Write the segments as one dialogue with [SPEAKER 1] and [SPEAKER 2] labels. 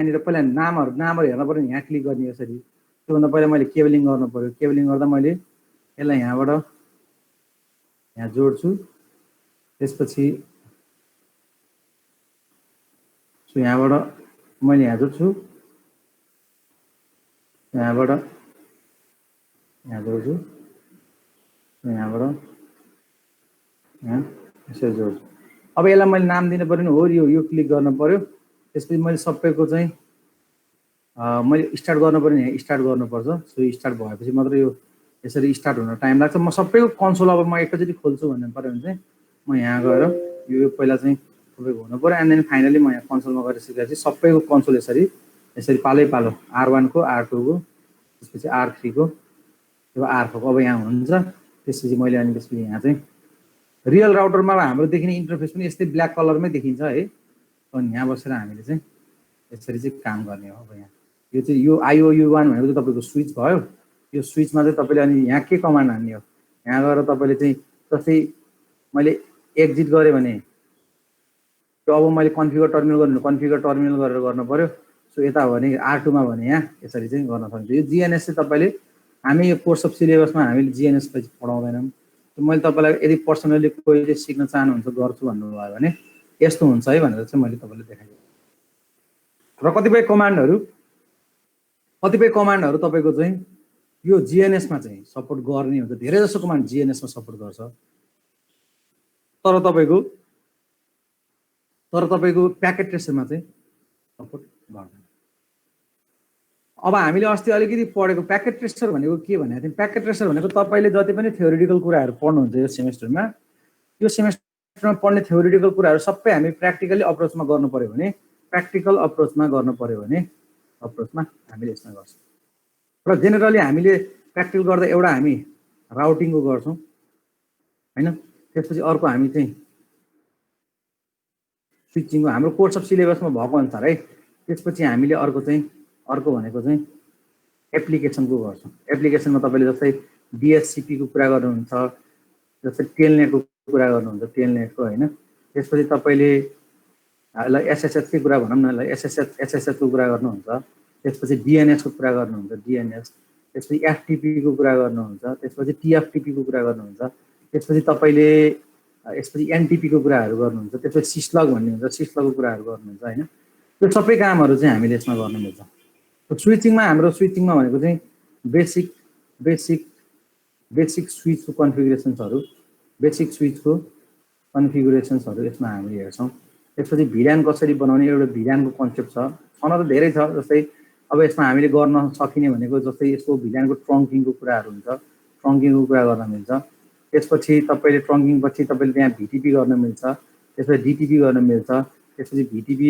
[SPEAKER 1] यहाँनिर पहिला नामहरू हेर्न पर्यो यहाँ क्लिक गर्ने यसरी त्योभन्दा पहिला मैले केबलिङ गर्नु पर्यो केबलिङ गर्दा मैले यसलाई यहाँबाट यहाँ जोड्छु त्यसपछि यहाँबाट मैले यहाँ जोड्छु यहाँबाट यहाँ जोड्छु यहाँबाट यहाँ यसरी जोड्छु अब यसलाई मैले नाम दिनु पर्यो नि हो यो क्लिक गर्नु पर्यो त्यसपछि मैले सबैको चाहिँ मैले स्टार्ट गर्नु पर्यो नि यहाँ स्टार्ट गर्नुपर्छ सो स्टार्ट भएपछि मात्र यो यसरी स्टार्ट हुन टाइम लाग्छ म सबैको कन्सोल अब म एकैचोटि खोल्छु भन्नु पर्यो भने चाहिँ म यहाँ गएर यो पहिला चाहिँ सबैको हुनु पर्यो एन्ड देन फाइनली म यहाँ कन्सोलमा गएर सिकेपछि सबैको कन्सोल यसरी पालै पालो R1 को R2 को त्यसपछि R3 को त्यो R4 को अब यहाँ हुन्छ त्यसपछि मैले अनि त्यसपछि यहाँ चाहिँ रियल राउटरमा हाम्रो देखिने इन्टरफेस पनि यस्तै ब्ल्याक कलरमै देखिन्छ है अनि यहाँ बसेर हामीले चाहिँ यसरी चाहिँ काम गर्ने हो अब यहाँ यो चाहिँ यो IOU1 भनेको तपाईँको स्विच भयो यो स्विचमा चाहिँ तपाईँले अनि यहाँ के कमान्ड हान्ने हो यहाँ गएर तपाईँले चाहिँ जस्तै मैले एक्जिट गरेँ भने त्यो अब मैले कन्फिगर टर्मिनल गरेर गर्नु पर्यो सो यता हो भने R2 मा भने यहाँ यसरी चाहिँ गर्न सकिन्छ यो GNS चाहिँ तपाईँले हामी यो कोर्स अफ सिलेबसमा हामीले GNS पढाउँदैनौँ मैले तपाईँलाई यदि पर्सनली कोहीले सिक्न चाहनुहुन्छ गर्छु भन्नुभयो भने यस्तो हुन्छ है भनेर चाहिँ मैले तपाईँलाई देखाएँ र कतिपय कमान्डहरू तपाईँको चाहिँ यो GNS मा चाहिँ सपोर्ट गर्ने हुन्छ धेरै जसो कमान्ड GNS मा सपोर्ट गर्छ तर तपाईँको प्याकेट ट्रेसरमा चाहिँ सपोर्ट गर्दैन अब हामीले अस्ति अलिकति पढेको प्याकेट ट्रेसर भनेको के भनेको थियौँ प्याकेट ट्रेसर भनेको तपाईँले जति पनि थ्योरिटिकल कुराहरू पढ्नुहुन्छ यो सेमेस्टरमा पढ्ने थ्योरिटिकल कुराहरू सबै हामी प्र्याक्टिकली अप्रोचमा गर्नु पर्यो भने हामीले यसमा गर्छौँ र जेनरली हामीले प्र्याक्टिकल गर्दा एउटा हामी राउटिङको गर्छौँ हैन त्यसपछि अर्को हामी चाहिँ स्विचिङको हाम्रो कोर्स अफ सिलेबसमा भएको अनुसार है त्यसपछि हामीले अर्को भनेको चाहिँ एप्लिकेसनको गर्छौँ एप्लिकेसनमा तपाईँले जस्तै DHCP को कुरा गर्नुहुन्छ जस्तै टेलनेटको कुरा गर्नुहुन्छ टेलनेटको हैन त्यसपछि तपाईँले SSH को कुरा भनौँ न SSH को कुरा गर्नुहुन्छ त्यसपछि DNS को कुरा गर्नुहुन्छ DNS त्यसपछि FTP को कुरा गर्नुहुन्छ त्यसपछि TFTP को कुरा गर्नुहुन्छ त्यसपछि तपाईँले यसपछि NTP को कुराहरू गर्नुहुन्छ त्यसपछि सिस्लग भन्ने हुन्छ सिस्लगको कुराहरू गर्नुहुन्छ हैन त्यो सबै कामहरू चाहिँ हामीले यसमा गर्न मिल्छ स्विचिङमा भनेको चाहिँ बेसिक स्विचको कन्फिगुरेसन्सहरू यसमा हामीले हेर्छौँ त्यसपछि VLAN कसरी बनाउने एउटा VLAN को कन्सेप्ट छ छन त धेरै छ जस्तै अब यसमा हामीले गर्न सकिने भनेको जस्तै यसको VLAN को ट्रङ्किङको कुराहरू हुन्छ ट्रङ्किङको कुरा गर्न मिल्छ त्यसपछि तपाईँले ट्रङ्किङ पछि तपाईँले त्यहाँ VTP गर्न मिल्छ त्यसपछि DTP गर्न मिल्छ त्यसपछि VTP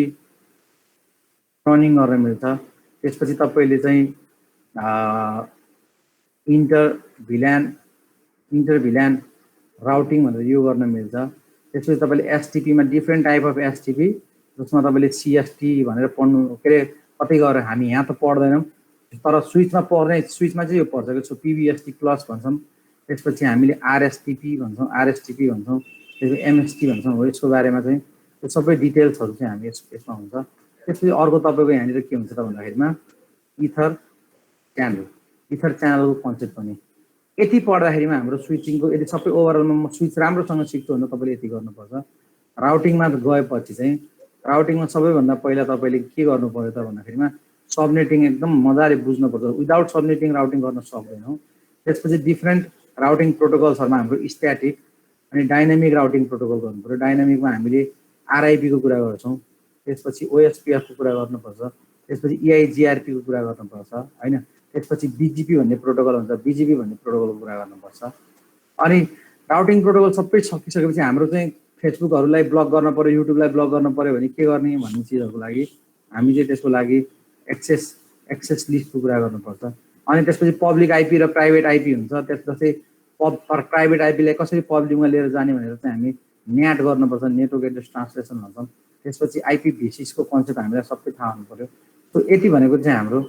[SPEAKER 1] रनिङ गर्न मिल्छ त्यसपछि तपाईँले चाहिँ इन्टर VLAN राउटिङ भनेर यो गर्न मिल्छ त्यसपछि तपाईँले STP मा डिफ्रेन्ट टाइप अफ STP जसमा तपाईँले CST भनेर पढ्नु के अरे कतै गएर हामी यहाँ त पढ्दैनौँ तर स्विचमा चाहिँ यो पर्छ कि PBST प्लस भन्छौँ त्यसपछि हामीले RSTP भन्छौँ त्यसपछि MST भन्छौँ हो यसको बारेमा चाहिँ यो सबै डिटेल्सहरू चाहिँ हामी यसमा हुन्छ त्यसपछि अर्को तपाईँको यहाँनिर के हुन्छ त भन्दाखेरिमा इथर च्यानलको कन्सेप्ट पनि यति पढ्दाखेरिमा हाम्रो स्विचिङको यदि सबै ओभरअलमा म स्विच राम्रोसँग सिक्छु भने तपाईँले यति गर्नुपर्छ राउटिङमा गएपछि चाहिँ राउटिङमा सबैभन्दा पहिला तपाईँले के गर्नु पर्यो त भन्दाखेरिमा सबनेटिङ एकदम मजाले बुझ्नुपर्छ विदाउट सबनेटिङ राउटिङ गर्न सक्दैनौँ त्यसपछि डिफ्रेन्ट राउटिङ प्रोटोकल्सहरुमा हाम्रो स्ट्याटिक अनि डाइनामिक राउटिङ प्रोटोकल गर्नु पर्यो डाइनामिकमा हामीले RIP को कुरा गर्छौं त्यसपछि OSPF को कुरा गर्नुपर्छ त्यसपछि EIGRP को कुरा गर्नुपर्छ हैन त्यसपछि BGP भन्ने प्रोटोकल हुन्छ BGP भन्ने प्रोटोकलको कुरा गर्नुपर्छ अनि राउटिङ प्रोटोकल सबै सकिसकेपछि हाम्रो चाहिँ फेसबुकहरुलाई ब्लक गर्न पर्यो युट्युबलाई ब्लक गर्न पर्यो भने के गर्ने भन्ने चीजहरुको लागि हामी चाहिँ त्यसको लागि एक्सेस लिस्टको कुरा गर्नुपर्छ अनि त्यसपछि पब्लिक आइपी र प्राइभेट आइपी हुन्छ त्यसपछि प्राइभेट आइपीलाई कसरी पब्लिकमा लिएर जाने भनेर चाहिँ हामी न्याट गर्नुपर्छ नेटवर्क एड्रेस ट्रान्सलेसन भन्छौं त्यसपछि IPv6 को कन्सेप्ट हामीलाई सबै थाहा हुनु पर्यो सो यति भनेको चाहिँ हाम्रो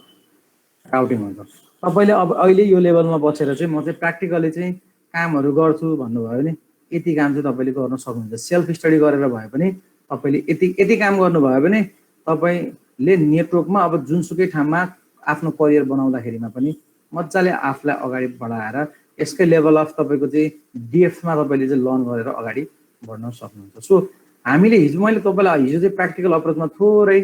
[SPEAKER 1] राउटिङ हुन्छ तपाईले अब अहिले यो लेभलमा बसेर चाहिँ म चाहिँ प्र्याक्टिकली चाहिँ कामहरु गर्छु भन्नुभयो भने यति काम चाहिँ तपाईले गर्न सक्नुहुन्छ सेल्फ स्टडी गरेर भए पनि तपाईले यति काम गर्नुभयो भने तपाई ले नेटवर्कमा अब जुनसुकै ठाउँमा आफ्नो करियर बनाउँदाखेरिमा पनि मजाले आफूलाई अगाडि बढाएर यसकै लेभल अफ तपाईँको चाहिँ डेप्थमा तपाईँले चाहिँ लर्न गरेर अगाडि बढ्न सक्नुहुन्छ। सो हामीले हिजो मैले तपाईँलाई हिजो चाहिँ प्र्याक्टिकल अप्रोचमा थोरै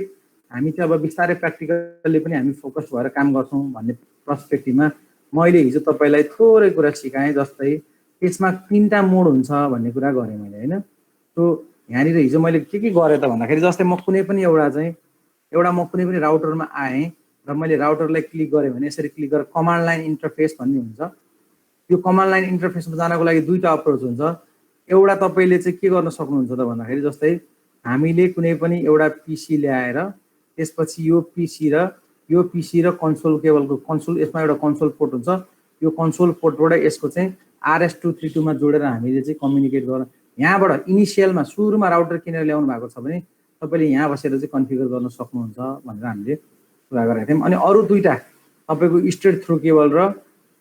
[SPEAKER 1] हामी चाहिँ अब बिस्तारै प्र्याक्टिकलले पनि हामी फोकस भएर काम गर्छौँ भन्ने पर्सपेक्टिभमा मैले हिजो तपाईँलाई थोरै कुरा सिकाएँ। जस्तै त्यसमा 3टा मोड हुन्छ भन्ने कुरा गरेँ मैले होइन। सो यहाँनिर हिजो मैले के गरेँ त भन्दाखेरि जस्तै म कुनै पनि म कुनै पनि राउटरमा आएँ र मैले राउटरलाई क्लिक गरेँ भने यसरी क्लिक गरेर कमान्ड लाइन इन्टरफेस भन्ने हुन्छ। यो कमान्ड लाइन इन्टरफेसमा जानको लागि 2टा अप्रोच हुन्छ। एउटा तपाईँले चाहिँ के गर्न सक्नुहुन्छ त भन्दाखेरि जस्तै हामीले कुनै पनि एउटा पिसी ल्याएर त्यसपछि यो पिसी र कन्सोल केबलको कन्सोल यसमा एउटा कन्सोल पोर्ट हुन्छ। यो कन्सोल पोर्टबाट यसको चाहिँ RS232 मा जोडेर हामीले चाहिँ कम्युनिकेट गर्न यहाँबाट इनिसियलमा सुरुमा राउटर किनेर ल्याउनु भएको छ भने तपाईँले यहाँ बसेर चाहिँ कन्फिगर गर्न सक्नुहुन्छ भनेर हामीले कुरा गरेका थियौँ। अनि अरू 2टा तपाईँको स्ट्रेट थ्रु केबल र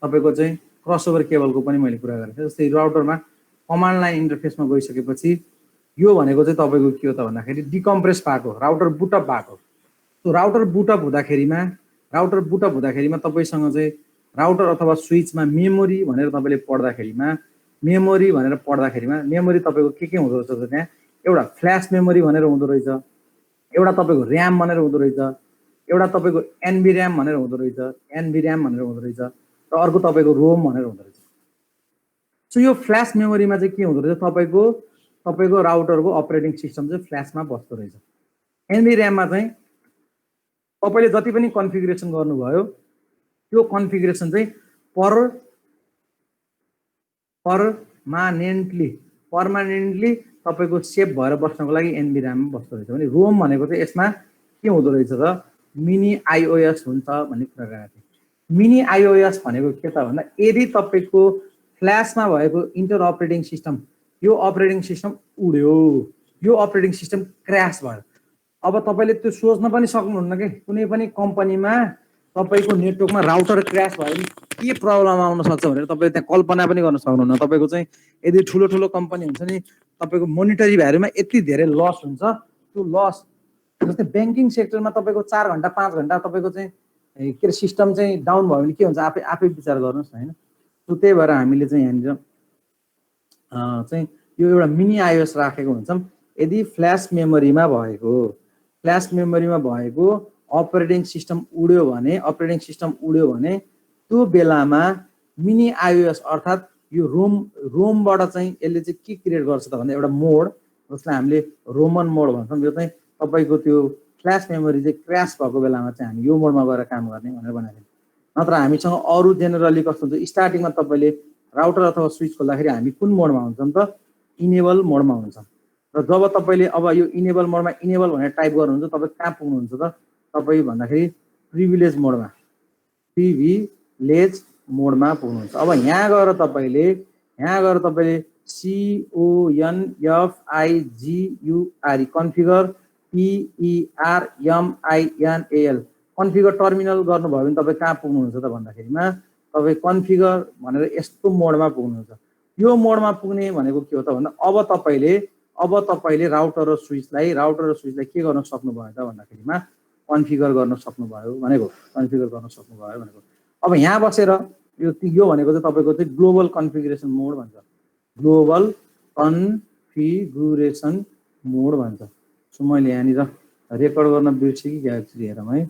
[SPEAKER 1] तपाईँको चाहिँ क्रसओभर केबलको पनि मैले कुरा गरेको थिएँ। जस्तै राउटरमा कमान्ड लाइन इन्टरफेसमा गइसकेपछि यो भनेको चाहिँ तपाईँको के हो त भन्दाखेरि डिकम्प्रेस भएको राउटर बुटअप भएको। सो राउटर बुटअप हुँदाखेरिमा तपाईँसँग चाहिँ राउटर अथवा स्विचमा मेमोरी भनेर तपाईँले पढ्दाखेरिमा मेमोरी तपाईँको के हुँदो रहेछ त्यहाँ एउटा फ्ल्यास मेमोरी भनेर हुँदो रहेछ, एउटा तपाईँको ऱ्याम भनेर हुँदो रहेछ, एउटा तपाईँको एनबी ऱ्याम भनेर हुँदो रहेछ र अर्को तपाईँको रोम भनेर हुँदो रहेछ। सो यो फ्ल्यास मेमोरीमा चाहिँ के हुँदो रहेछ तपाईँको राउटरको अपरेटिङ सिस्टम चाहिँ फ्ल्यासमा बस्दो रहेछ। एनबी ऱ्याममा चाहिँ तपाईँले जति पनि कन्फिगरेसन गर्नुभयो त्यो कन्फिगरेसन चाहिँ पर्मानेन्टली तपाईँको सेभ भएर बस्नको लागि एनबी ऱ्याममा बस्दो रहेछ। भने रोम भनेको चाहिँ यसमा के हुँदो रहेछ त मिनी आइओएस हुन्छ भन्ने कुरा गरेको थिएँ। मिनी आइओएस भनेको के त भन्दा यदि तपाईँको फ्ल्यासमा भएको इन्टर अपरेटिङ सिस्टम यो अपरेटिङ सिस्टम उड्यो, यो अपरेटिङ सिस्टम क्र्यास भयो, अब तपाईँले त्यो सोच्न पनि सक्नुहुन्न कि कुनै पनि कम्पनीमा तपाईँको नेटवर्कमा राउटर क्र्यास भयो भने के प्रब्लम आउन सक्छ भनेर तपाईँले त्यहाँ कल्पना पनि गर्न सक्नुहुन्न। तपाईँको चाहिँ यदि ठुलो कम्पनी हुन्छ नि तपाईँको मोनिटरी भ्यालुमा यति धेरै लस हुन्छ, त्यो लस जस्तै ब्याङ्किङ सेक्टरमा तपाईँको 4 घन्टा 5 घन्टा तपाईँको चाहिँ के अरे सिस्टम चाहिँ डाउन भयो भने के हुन्छ आफै विचार गर्नुहोस् न होइन। सो त्यही भएर हामीले चाहिँ यहाँनिर चाहिँ यो एउटा मिनी आइओएस राखेको हुन्छौँ। यदि फ्ल्यास मेमोरीमा भएको अपरेटिङ सिस्टम उड्यो भने त्यो बेलामा मिनी आइओएस अर्थात् यो रोमबाट चाहिँ यसले चाहिँ के क्रिएट गर्छ त भन्दा एउटा मोड जसलाई हामीले रोमन मोड भन्छौँ। यो चाहिँ तपाईँको त्यो फ्ल्यास मेमोरी चाहिँ क्र्यास भएको बेलामा चाहिँ हामी यो मोडमा गएर काम गर्ने भनेर बनाएको। नत्र हामीसँग अरू जेनरली कस्तो हुन्छ स्टार्टिङमा तपाईँले राउटर अथवा स्विच खोल्दाखेरि हामी कुन मोडमा हुन्छौँ त इनेबल मोडमा हुन्छ। र जब तपाईँले अब यो इनेबल मोडमा इनेबल भनेर टाइप गर्नुहुन्छ तपाईँ कहाँ पुग्नुहुन्छ त तपाईँ भन्दाखेरि प्रिभिलेज मोडमा पुग्नुहुन्छ। अब यहाँ गएर तपाईँले CONFIGUR configure TERMINAL configure terminal गर्नुभयो भने तपाईँ कहाँ पुग्नुहुन्छ त भन्दाखेरिमा तपाईँ कन्फिगर भनेर यस्तो मोडमा पुग्नुहुन्छ। यो मोडमा पुग्ने भनेको के हो त भन्दा अब तपाईँले राउटर र स्विचलाई के गर्न सक्नुभयो त भन्दाखेरिमा कन्फिगर गर्न सक्नुभयो भनेको। अब यहाँ बसेर यो भनेको चाहिँ तपाईँको चाहिँ ग्लोबल कन्फिगरेसन मोड भन्छ। सो मैले यहाँनिर रेकर्ड गर्न बिर्सेँ कि क्या हेरौँ है।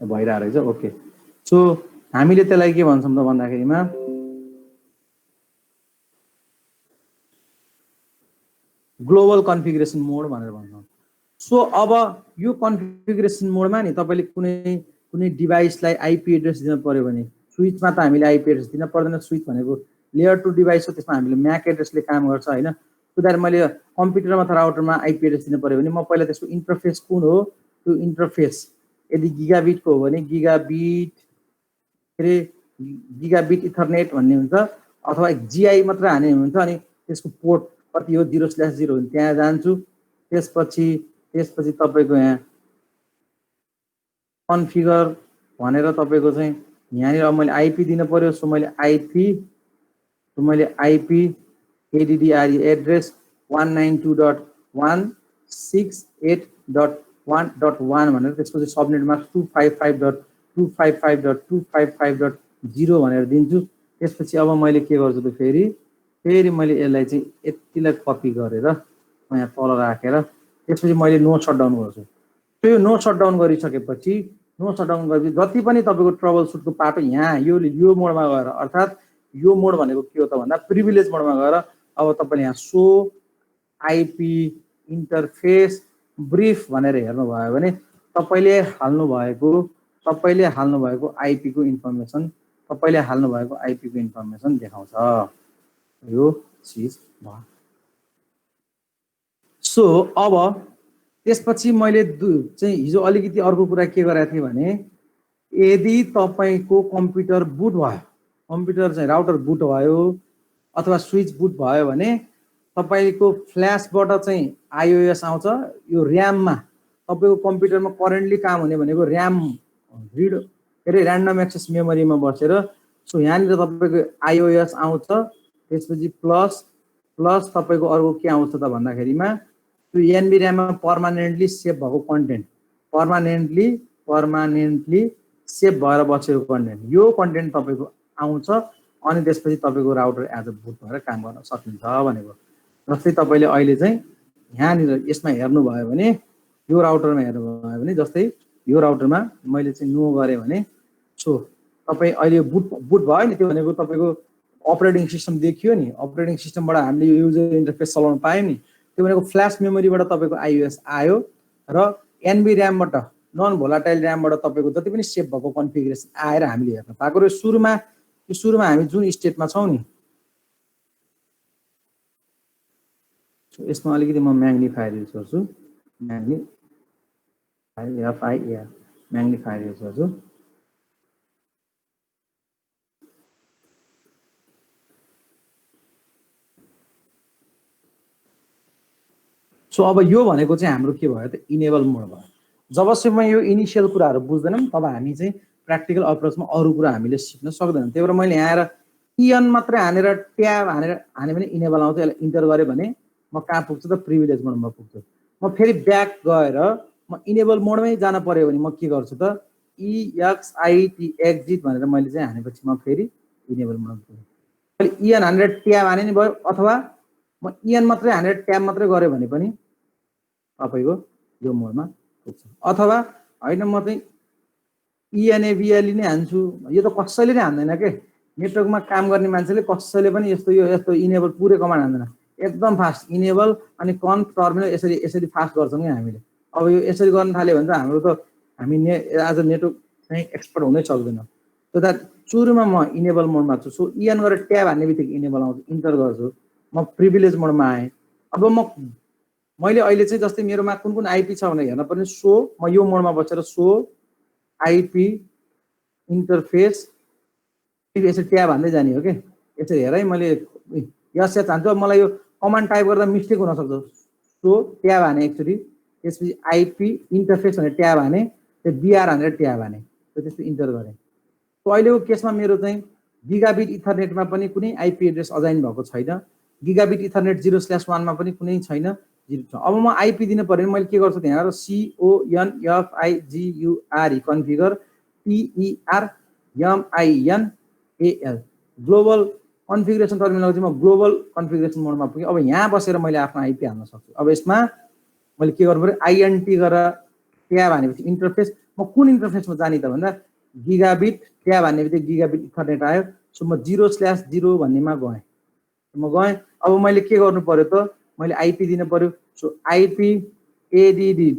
[SPEAKER 1] भइरहेको रहेछ ओके। सो हामीले त्यसलाई के भन्छौँ त भन्दाखेरिमा ग्लोबल कन्फिगरेसन मोड भनेर भन्छौँ। सो अब यो कन्फिगरेसन मोडमा नि तपाईँले कुनै डिभाइसलाई आइपी एड्रेस दिन पर्यो भने स्विचमा त हामीले आइपी एड्रेस दिन पर्दैन। स्विच भनेको लेयर 2 डिभाइस हो, त्यसमा हामीले म्याक एड्रेसले काम गर्छ होइन। उदाहरण मैले कम्प्युटरमा अथवा राउटरमा आइपी एड्रेस दिन पर्यो भने म पहिला त्यसको इन्टरफेस कुन हो त्यो इन्टरफेस यदि गिगाबिटको हो भने गिगाबिट इथरनेट भन्ने हुन्छ अथवा जीआई मात्र हाने हुन्छ। अनि त्यसको पोर्ट कति हो 0/0 हो त्यहाँ जान्छु। त्यसपछि तपाईँको यहाँ कन्फिगर भनेर तपाईँको चाहिँ यहाँनिर अब मैले आइपी दिन पर्यो। सो मैले आइपी एडिडिआर एड्रेस 192.168.1.1 भनेर त्यसपछि सबनेट मास्क 255.255.255.0 भनेर दिन्छु। त्यसपछि अब मैले के गर्छु त फेरि मैले यसलाई चाहिँ यतिलाई कपी गरेर यहाँ तल राखेर त्यसपछि मैले नो शटडाउन गर्छु। त्यो नो शटडाउन गरिसकेपछि जति पनि तपाईँको ट्रबल सुटको पाटो यहाँ यो मोडमा गएर अर्थात् यो मोड भनेको के हो त भन्दा प्रिभिलेज मोडमा गएर अब तपाईँले यहाँ सो आइपी इन्टरफेस ब्रिफ भनेर हेर्नुभयो भने तपाईँले हाल्नु भएको आइपी को इन्फर्मेसन देखाउँछ। यो चीज भयो। सो अब त्यसपछि मैले चाहिँ हिजो अलिकति अर्को कुरा के गरेको थिएँ भने यदि तपाईँको कम्प्युटर बुट भयो, कम्प्युटर चाहिँ राउटर बुट भयो अथवा स्विच बुट भयो भने तपाईको फ्ल्यासबाट चाहिँ आइओएस आउँछ। यो र्याममा तपाईको कम्प्युटरमा करेन्टली काम हुने भनेको र्याम रिड के अरे र्यान्डम एक्सेस मेमोरीमा बसेर। सो यहाँनिर तपाईको आइओएस आउँछ। त्यसपछि प्लस तपाईको अर्को के आउँछ त भन्दाखेरिमा त्यो एनबी र्याममा पर्मानेन्टली सेभ भएको कन्टेन्ट, पर्मानेन्टली सेभ भएर बसेको कन्टेन्ट, यो कन्टेन्ट तपाईको आउँछ। अनि त्यसपछि तपाईको राउटर एज अ बुट भएर काम गर्न सकिन्छ भनेको। जस्तै तपाईले अहिले चाहिँ यहाँनिर यसमा हेर्नुभयो भने यो राउटरमा हेर्नुभयो भने जस्तै यो राउटरमा मैले चाहिँ नो गरेँ भने सो तपाई अहिले बुट भयो नि। त्यो भनेको तपाईको अपरेटिङ सिस्टम देखियो नि, अपरेटिङ सिस्टमबाट हामीले यो युजर इन्टरफेस चलाउन पायौँ नि। त्यो भनेको फ्ल्यास मेमोरीबाट तपाईको आइओएस आयो र एनबी र्यामबाट नन भोलाटाइल र्यामबाट तपाईको जति पनि सेभ भएको कन्फिगरेसन आएर हामीले हेर्न पाएको। र सुरुमा हामी जुन स्टेटमा छौँ नि, यसमा अलिकति म म्याग्निफायर युज गर्छु, म्याग्निफायर युज गर्छु। सो अब यो भनेको चाहिँ हाम्रो के भयो त इनेबल मोड भयो। जबसम्म यो इनिसियल कुराहरू बुझ्दैनौँ तब हामी चाहिँ प्र्याक्टिकल अप्रोचमा अरू कुरा हामीले सिक्न सक्दैनौँ। त्यही भएर मैले यहाँ आएर इएन मात्रै हानेर ट्याब हाने भने इनेबल आउँछ। यसलाई इन्टर गरेँ भने म कहाँ पुग्छु त प्रिभिलेज मोडमा पुग्छु। म फेरि ब्याक गएर म इनेबल मोडमै जान पर्यो भने म के गर्छु त EXIT एक्जिट भनेर मैले चाहिँ हानेपछि म फेरि इनेबल मोडमा पुग्छु। मैले इएन हानेर ट्याब हाने नि भयो अथवा म इएन मात्रै हानेर ट्याब मात्रै गरेँ भने पनि तपाईको यो मोडमा पुग्छ। अथवा होइन म चाहिँ इएनएबिएलई नै हान्छु, यो त कसैले नै हान्दैन के। नेटवर्कमा काम गर्ने मान्छेले कसैले पनि यस्तो इनेबल पुरै कमान्ड हान्दैन। एकदम फास्ट इनेबल अनि कन्फ टर्मिनल यसरी फास्ट गर्छौँ कि हामीले। अब यो यसरी गर्न थाल्यो भने त हाम्रो त हामी एज अ नेटवर्क चाहिँ एक्सपर्ट हुनै सक्दैन। सो द्याट सुरुमा म इनेबल मोडमा छु। सो इएन गरेर ट्याब हान्ने बित्तिकै इनेबल आउँछ, इन्टर गर्छु, म प्रिभिलेज मोडमा आएँ। अब मैले अहिले चाहिँ जस्तै मेरोमा कुन आइपी छ भनेर हेर्न पर्ने। सो म यो मोडमा बसेर सो आइपी इन्टरफेस यसरी ट्याब हान्दै जाने हो कि। यसरी हेर है, मैले यस हान्छु। मलाई यो कमान्ड टाइप गर्दा मिस्टेक हुनसक्छ। सो ट्याब हाने एकचोटि, त्यसपछि आइपी इन्टरफेस भनेर ट्याब हाने, त्यो बिआर हानेर ट्याब हाने, त्यसपछि इन्टर गरेँ। सो अहिलेको केसमा मेरो चाहिँ गिगाबिट इथरनेटमा पनि कुनै आइपी एड्रेस अजाइन भएको छैन। गिगाबिट इथरनेट 0/1 पनि कुनै छैन, 0 छ। अब म आइपी दिन पर्यो भने मैले के गर्छु त्यहाँ CONFIGURE configure TERMINAL global configuration terminal चाहिँ म ग्लोबल कन्फिगरेसन मोडमा पुगेँ। अब यहाँ बसेर मैले आफ्नो आइपी हाल्न सक्छु। अब यसमा मैले के गर्नु पर्यो, आइएनटी गरेर ट्याब हानेपछि इन्टरफेस, म कुन इन्टरफेसमा जाने त भन्दा गिगाबिट ट्याब हान्ने बित्तिकै गिगाबिट इथरनेट आयो। सो म 0/0 भन्नेमा गएँ। अब मैले के गर्नु पर्यो त, मैले आइपी दिन पर्यो। सो आइपी एडिडी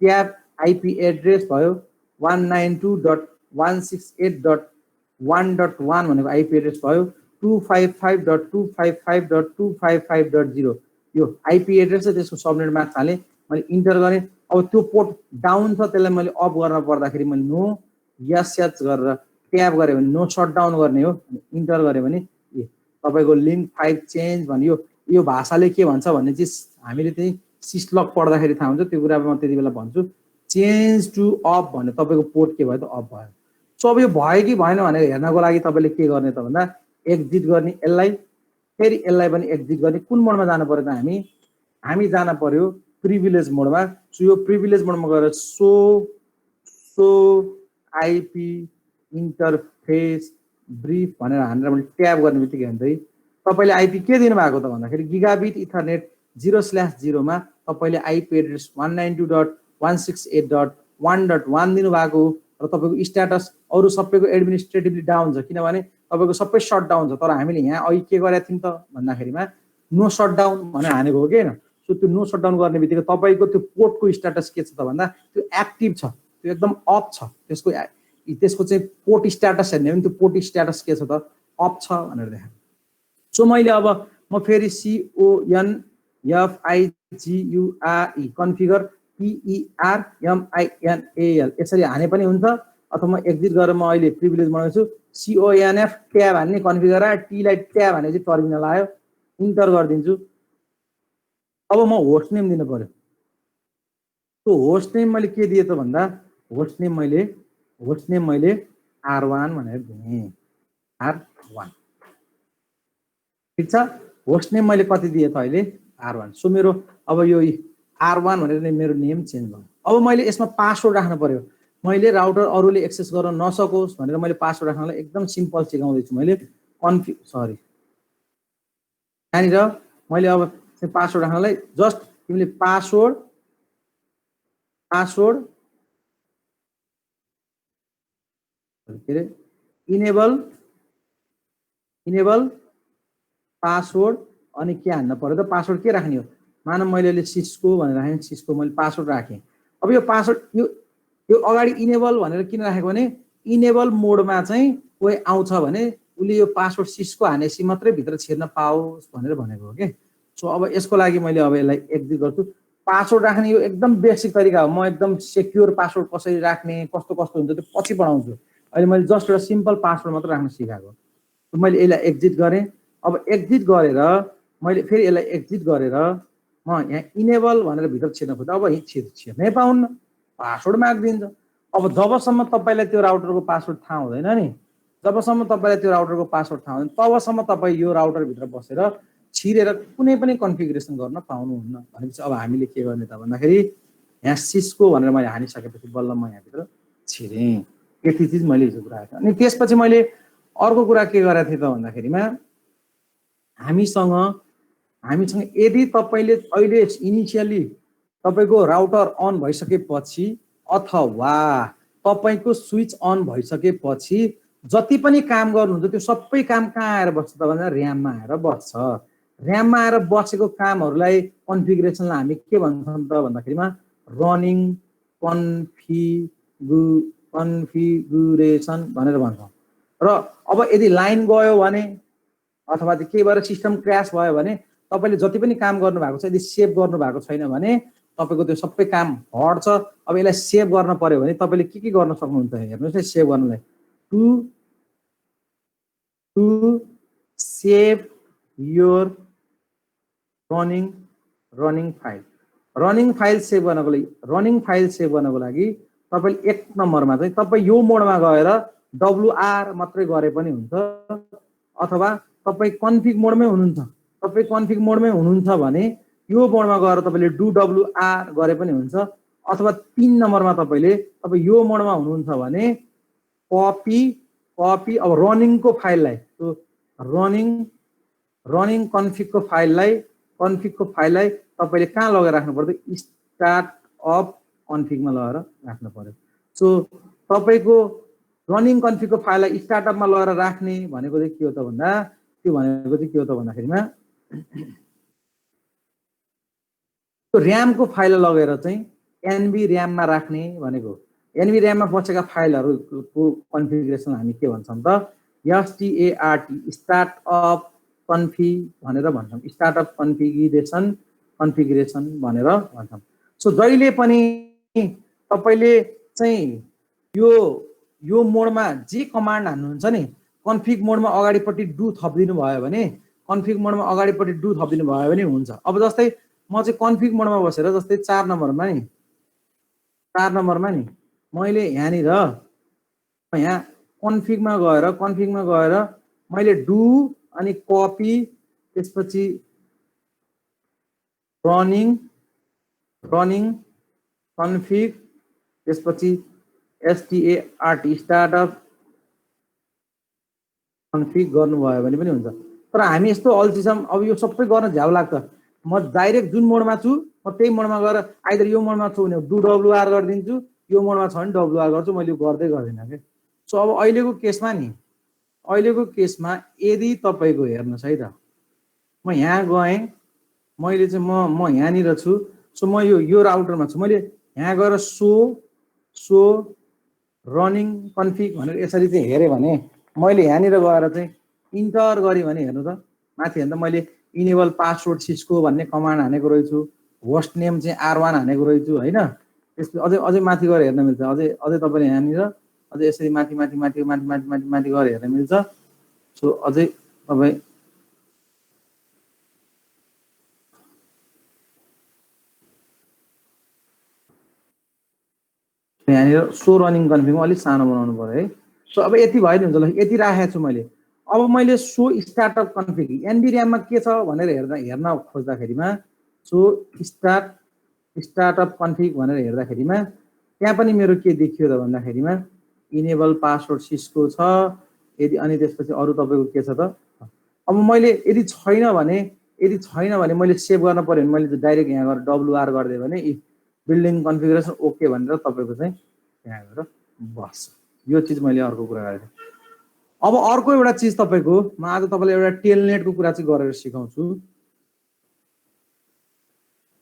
[SPEAKER 1] ट्याब आइपी एड्रेस भयो 192.168.1.1 भनेको आइपी एड्रेस भयो। 255.255.255.0 यो आइपी एड्रेस चाहिँ त्यसको सबनेट मार्क्स हालेँ, मैले इन्टर गरेँ। अब त्यो पोर्ट डाउन छ, त्यसलाई मैले अफ गर्न पर्दाखेरि मैले नो यस गरेर ट्याब गरेँ भने नो शटडाउन गर्ने हो। इन्टर गरेँ भने तपाईँको लिङ्क 5 चेन्ज भन्यो। यो भाषाले के भन्छ भन्ने चाहिँ हामीले चाहिँ सिस्लक पढ्दाखेरि थाहा हुन्छ। त्यो कुरा म त्यति बेला भन्छु। चेन्ज टु अफ भन्यो, तपाईँको पोर्ट के भयो त अफ भयो। सो अब यो भयो कि भएन भनेर हेर्नको लागि तपाईँले के गर्ने त भन्दा एक्जिट गर्ने, यसलाई फेरि यसलाई पनि एक्जिट गर्ने। कुन मोडमा जानु पर्यो त हामी हामी जान पर्यो प्रिभिलेज मोडमा। सो यो प्रिभिलेज मोडमा गएर सो आइपी इन्टरफेस ब्रिफ भनेर हानेर मैले ट्याब गर्ने बित्तिकै हुँदै तपाईँले आइपी के दिनुभएको त भन्दाखेरि गिगाबिट इथरनेट 0/0 मा तपाईँले आइपी एड्रेस 192.168.1.1 दिनुभएको र तपाईँको स्ट्याटस अरू सबैको एडमिनिस्ट्रेटिभली डाउन छ, किनभने तपाईँको सबै सटडाउन छ। तर हामीले यहाँ अघि के गरेका थियौँ त भन्दाखेरिमा नो सटडाउन भनेर हानेको हो कि होइन। सो त्यो नो सटडाउन गर्ने बित्तिकै तपाईँको त्यो पोर्टको स्ट्याटस के छ त भन्दा त्यो एक्टिभ छ, त्यो एकदम अफ छ। त्यसको चाहिँ पोर्ट स्ट्याटस हेर्ने भने त्यो पोर्ट स्ट्याटस के छ त अफ छ भनेर देखाएको। सो मैले अब म फेरि CONFIGURE कन्फिगर PERMINAL यसरी हाने पनि हुन्छ, अथवा म एक्जिट गरेर म अहिले प्रिभिलेज बनाउँछु छु CONF ट्याब हान्ने कन्फिगर टीलाई ट्याब हाने चाहिँ टर्मिनल आयो, इन्टर गरिदिन्छु। अब म होस्ट नेम दिनु पर्यो। त्यो होस्ट नेम मैले के दिएँ त भन्दा होस्ट नेम मैले R1 भनेर दिएँ, R1 ठिक छ। होस्ट नेम मैले कति दिएँ त अहिले R1। सो मेरो अब यो R1 भनेर मेरो नेम चेन्ज भयो। अब मैले यसमा पासवर्ड राख्नु पर्यो। मैले राउटर अरूले एक्सेस गर्न नसकोस् भनेर मैले पासवर्ड राख्नलाई एकदम सिम्पल सिकाउँदैछु मैले। यहाँनिर मैले अब पासवर्ड राख्नलाई जस्ट तिमीले पासवर्ड के अरे इनेबल पासवर्ड अनि के हान्न पर्यो त पासवर्ड के राख्ने हो। मानव मैले अहिले सिस्को भनेर राखेँ, सिस्को मैले पासवर्ड राखेँ। अब यो पासवर्ड यो अगाडि इनेबल भनेर किन राखेको भने इनेबल मोडमा चाहिँ कोही आउँछ भने उसले यो पासवर्ड सिस्को हानेसी मात्रै भित्र छिर्न पाओस् भनेर भनेको हो कि। सो अब यसको लागि मैले अब यसलाई एक्जिट गर्छु। पासवर्ड राख्ने यो एकदम बेसिक तरिका हो। म एकदम सेक्योर पासवर्ड कसरी राख्ने कस्तो हुन्छ त्यो पछि पढाउँछु। अहिले मैले जस्ट एउटा सिम्पल पासवर्ड मात्र राख्न सिकाएको। मैले यसलाई एक्जिट गरेँ। अब एक्जिट गरेर मैले फेरि यसलाई एक्जिट गरेर म यहाँ इनेबल भनेर भित्र छिर्न खोज्दा अब छिर्नै पाउन्न, पासवर्ड मागिदिन्छ। अब जबसम्म तपाईँलाई त्यो राउटरको पासवर्ड थाहा हुँदैन नि, जबसम्म तपाईँलाई त्यो राउटरको पासवर्ड थाहा हुँदैन तबसम्म तपाईँ यो राउटरभित्र बसेर छिरेर कुनै पनि कन्फिगरेसन गर्न पाउनुहुन्न। भनेपछि अब हामीले के गर्ने त भन्दाखेरि यहाँ सिस्को भनेर मैले हानिसकेपछि बल्ल म यहाँभित्र छिरेँ। यति चिज मैले हिजो कुरा गरेँ। अनि त्यसपछि मैले अर्को कुरा के गरेको थिएँ त भन्दाखेरिमा हामीसँग यदि तपाईँले अहिले इनिसियली तपाईँको राउटर अन भइसकेपछि अथवा तपाईँको स्विच अन भइसकेपछि जति पनि काम गर्नुहुन्छ त्यो सबै काम कहाँ आएर बस्छ त भन्दा ऱ्याममा आएर बस्छ। ऱ्याममा आएर बसेको कामहरूलाई कन्फिगरेसनलाई हामी के भन्छौँ त भन्दाखेरिमा रनिङ कन्फिगुरेसन भनेर भन्छौँ। र अब यदि लाइन गयो भने अथवा के भएर सिस्टम क्र्यास भयो भने तपाईँले जति पनि काम गर्नुभएको छ यदि सेभ गर्नुभएको छैन भने तपाईँको त्यो सबै काम हट्छ। अब यसलाई सेभ गर्न पर्यो भने तपाईँले के गर्न सक्नुहुन्छ हेर्नुहोस् है। सेभ गर्नलाई to save your running file save गर्नको लागि तपाईँले एक नम्बरमा चाहिँ तपाईँ यो मोडमा गएर WR मात्रै गरे पनि हुन्छ, अथवा तपाईँ कन्फिग मोडमै हुनुहुन्छ भने यो मोडमा गएर तपाईँले डु WR गरे पनि हुन्छ, अथवा 3 नम्बरमा तपाईँ यो मोडमा हुनुहुन्छ भने कपी अब रनिङको फाइललाई त्यो रनिङ कन्फिगको फाइललाई तपाईँले कहाँ लगेर राख्नु पर्यो स्टार्ट अप कन्फिगमा लगेर राख्नु पर्यो। सो तपाईँको रनिङ कन्फिगको फाइललाई स्टार्टअपमा लगेर राख्ने भनेको चाहिँ के हो त भन्दाखेरिमा त्यो ऱ्यामको फाइल लगेर चाहिँ एनबी ऱ्याममा राख्ने भनेको। एनबी ऱ्याममा बसेका फाइलहरूको कन्फिगरेसन हामी के भन्छौँ त START स्टार्टअप कन्फिग भनेर भन्छौँ, स्टार्टअप कन्फिगरेसन भनेर भन्छौँ। सो जहिले पनि तपाईँले चाहिँ यो मोडमा जे कमान्ड हान्नुहुन्छ नि कन्फिग मोडमा अगाडिपट्टि डु थपिदिनु भयो भने हुन्छ। अब जस्तै म चाहिँ कन्फिग मोडमा बसेर जस्तै 4 नम्बरमा नि मैले यहाँनिर यहाँ कन्फिगमा गएर मैले डु अनि कपी त्यसपछि रनिङ कन्फिग त्यसपछि START स्टार्टअप कन्फिग गर्नुभयो भने पनि हुन्छ। तर हामी यस्तो अल्छी छौँ, अब यो सबै गर्न झ्याउ लाग्छ। म डाइरेक्ट जुन मोडमा छु म त्यही मोडमा गएर आइदर यो मोडमा छु भने WR गरिदिन्छु, यो मोडमा छ भने WR गर्छु, मैले यो गर्दै गर्दिनँ के। सो अब अहिलेको केसमा यदि तपाईँको हेर्नुहोस् है त, म यहाँ गएँ, मैले चाहिँ म यहाँनिर छु। सो म यो राउटरमा छु, मैले यहाँ गएर सो रनिङ कन्फिग भनेर यसरी चाहिँ हेरेँ भने मैले यहाँनिर गएर चाहिँ इन्टर गरेँ भने हेर्नु त माथि हेर्नु त, मैले इनेबल पासवर्ड सिस्को भन्ने कमान्ड हानेको रहेछु, होस्ट नेम चाहिँ R1 हानेको रहेछु होइन। त्यसपछि अझै माथि गएर हेर्न मिल्छ, अझै तपाईँले यहाँनिर अझै यसरी माथि गएर हेर्न मिल्छ। सो अझै तपाईँ यहाँनिर सो रनिङ कन्फिगमा अलिक सानो बनाउनु पर्यो है। सो अब यति भयो नि हुन्छ, ल यति राखेको छु मैले। अब मैले सो स्टार्टअप कन्फिग एनबीआरएममा के छ भनेर हेर्न खोज्दाखेरिमा सो स्टार्टअप कन्फिग भनेर हेर्दाखेरिमा त्यहाँ पनि मेरो के देखियो त भन्दाखेरिमा इनेबल पासवर्ड सिस्को छ। यदि अनि त्यसपछि अरू तपाईँको के छ त, अब मैले यदि छैन भने मैले सेभ गर्न पर्यो भने मैले डाइरेक्ट यहाँ गएर WR गरिदिएँ भने बिल्डिङ कन्फिगरेसन ओके भनेर तपाईँको चाहिँ त्यहाँ गएर बस्छ। यो चिज मैले अर्को कुरा गरेको थिएँ। अब अर्को एउटा चिज तपाईँको म आज तपाईँलाई एउटा टेलनेटको कुरा चाहिँ गरेर सिकाउँछु।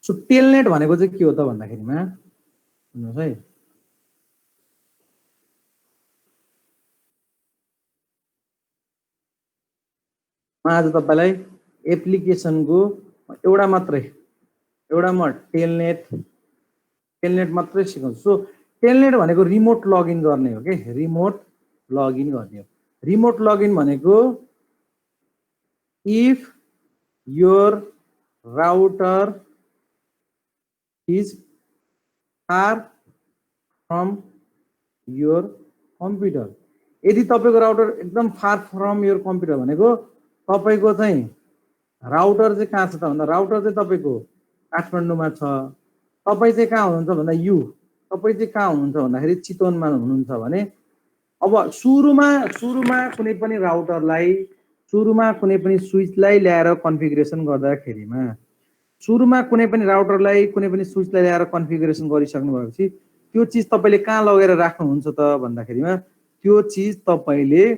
[SPEAKER 1] सो टेलनेट भनेको चाहिँ के हो त भन्दाखेरिमा सुन्नुहोस् है, म आज तपाईँलाई एप्लिकेसनको एउटा म टेलनेट मात्रै सिकाउँछु। सो टेलनेट भनेको रिमोट लगइन गर्ने हो कि, रिमोट लगइन गर्ने हो। रिमोट लगइन भनेको if your router is far from your computer, यदि तपाईँको राउटर एकदम फार फ्रम योर कम्प्युटर भनेको तपाईँको चाहिँ राउटर चाहिँ कहाँ छ त भन्दा राउटर चाहिँ तपाईँको काठमाडौँमा छ, तपाईँ चाहिँ कहाँ हुनुहुन्छ भन्दा तपाईँ चाहिँ कहाँ हुनुहुन्छ भन्दाखेरि चितवनमा हुनुहुन्छ भने अब सुरुमा कुनै पनि राउटरलाई सुरुमा कुनै पनि स्विचलाई ल्याएर कन्फिगरेसन गर्दाखेरिमा सुरुमा कुनै पनि राउटरलाई कुनै पनि स्विचलाई ल्याएर कन्फिगरेसन गरिसक्नु भएपछि त्यो चिज तपाईँले कहाँ लगेर राख्नुहुन्छ त भन्दाखेरिमा त्यो चिज तपाईँले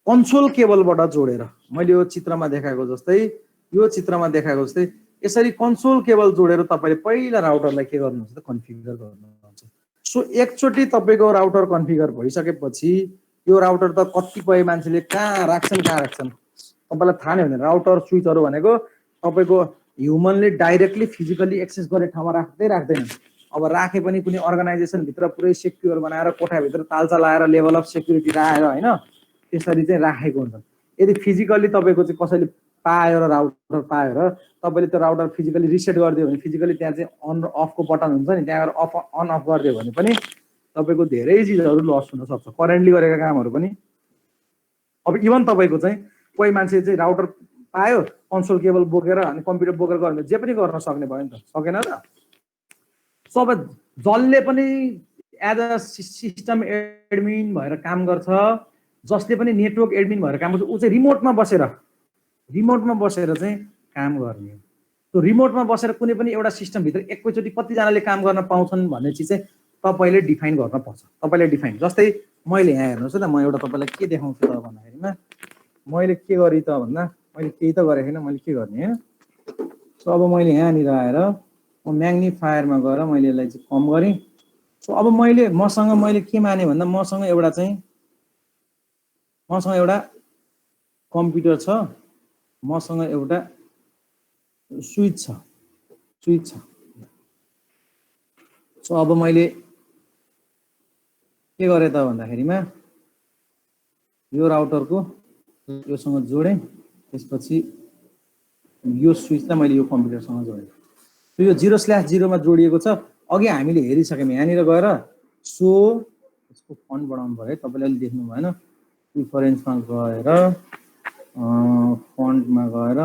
[SPEAKER 1] कन्सोल केबलबाट जोडेर मैले यो चित्रमा देखाएको जस्तै यसरी कन्सोल केबल जोडेर तपाईँले पहिला राउटरलाई के गर्नुहुन्छ त कन्फिगर गर्नुहुन्छ। सो एकचोटि तपाईँको राउटर कन्फिगर भइसकेपछि यो राउटर त कतिपय मान्छेले कहाँ राख्छन् तपाईँलाई थाहा नै हुँदैन। राउटर स्विचहरू भनेको तपाईँको ह्युमनले डाइरेक्टली फिजिकली एक्सेस गर्ने ठाउँमा राख्दैन। अब राखे पनि कुनै अर्गनाइजेसनभित्र पुरै सेक्युर बनाएर कोठाभित्र तालचा लगाएर लेभल अफ सेक्युरिटी राखेर होइन त्यसरी चाहिँ राखेको हुन्छ। यदि फिजिकली तपाईँको चाहिँ कसैले पायो र राउटर पायो र तपाईँले त्यो राउटर फिजिकली रिसेट गरिदियो भने फिजिकली त्यहाँ चाहिँ अन र अफको बटन हुन्छ नि, त्यहाँ गएर अन अफ गरिदियो भने पनि तपाईँको धेरै चिजहरू लस हुनसक्छ, करेन्टली गरेका कामहरू पनि। अब इभन तपाईँको चाहिँ कोही मान्छे चाहिँ राउटर पायो कन्सोल केबल बोकेर अनि कम्प्युटर बोकेर गयो भने जे पनि गर्न सक्ने भयो नि त, सकेन र। सबै जसले पनि एज अ सिस्टम एडमिन भएर काम गर्छ, जसले पनि नेटवर्क एडमिन भएर काम गर्छ, ऊ चाहिँ रिमोटमा बसेर चाहिँ काम गर्ने हो। त्यो रिमोटमा बसेर कुनै पनि एउटा सिस्टमभित्र एकैचोटि कतिजनाले काम गर्न पाउँछन् भन्ने चिज चाहिँ तपाईँले डिफाइन गर्न पर्छ। तपाईँले डिफाइन जस्तै मैले यहाँ हेर्नुहोस् न, म एउटा तपाईँलाई के देखाउँछु त भन्दाखेरिमा मैले के गरेँ त भन्दा मैले केही त गरेको छैन, मैले के गर्ने होइन। सो अब मैले यहाँनिर आएर म म्याग्निफायरमा गएर मैले यसलाई चाहिँ कम गरेँ। सो अब मसँग मैले के माने भन्दा मसँग एउटा कम्प्युटर छ, मसँग एउटा स्विच छ। सो अब मैले के गरेँ त भन्दाखेरिमा यो राउटरको योसँग जोडेँ, त्यसपछि यो स्विचलाई मैले यो कम्प्युटरसँग जोडेँ। यो 0/0 जोडिएको छ। अघि हामीले हेरिसक्यौँ, यहाँनिर गएर सो यसको फन्ट बढाउनु भयो है, तपाईँले अहिले देख्नु भएन। प्रिफरेन्समा गएर फन्टमा गएर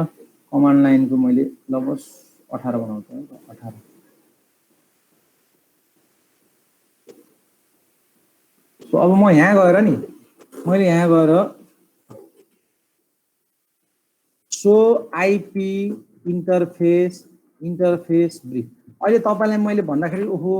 [SPEAKER 1] कमान्ड लाइनको मैले लगभग 18 बनाउँछु है 18 सो अब म यहाँ गएर नि मैले यहाँ गएर सो आइपी इन्टरफेस ब्रिफ अहिले तपाईलाई मैले भन्दाखेरि ओहो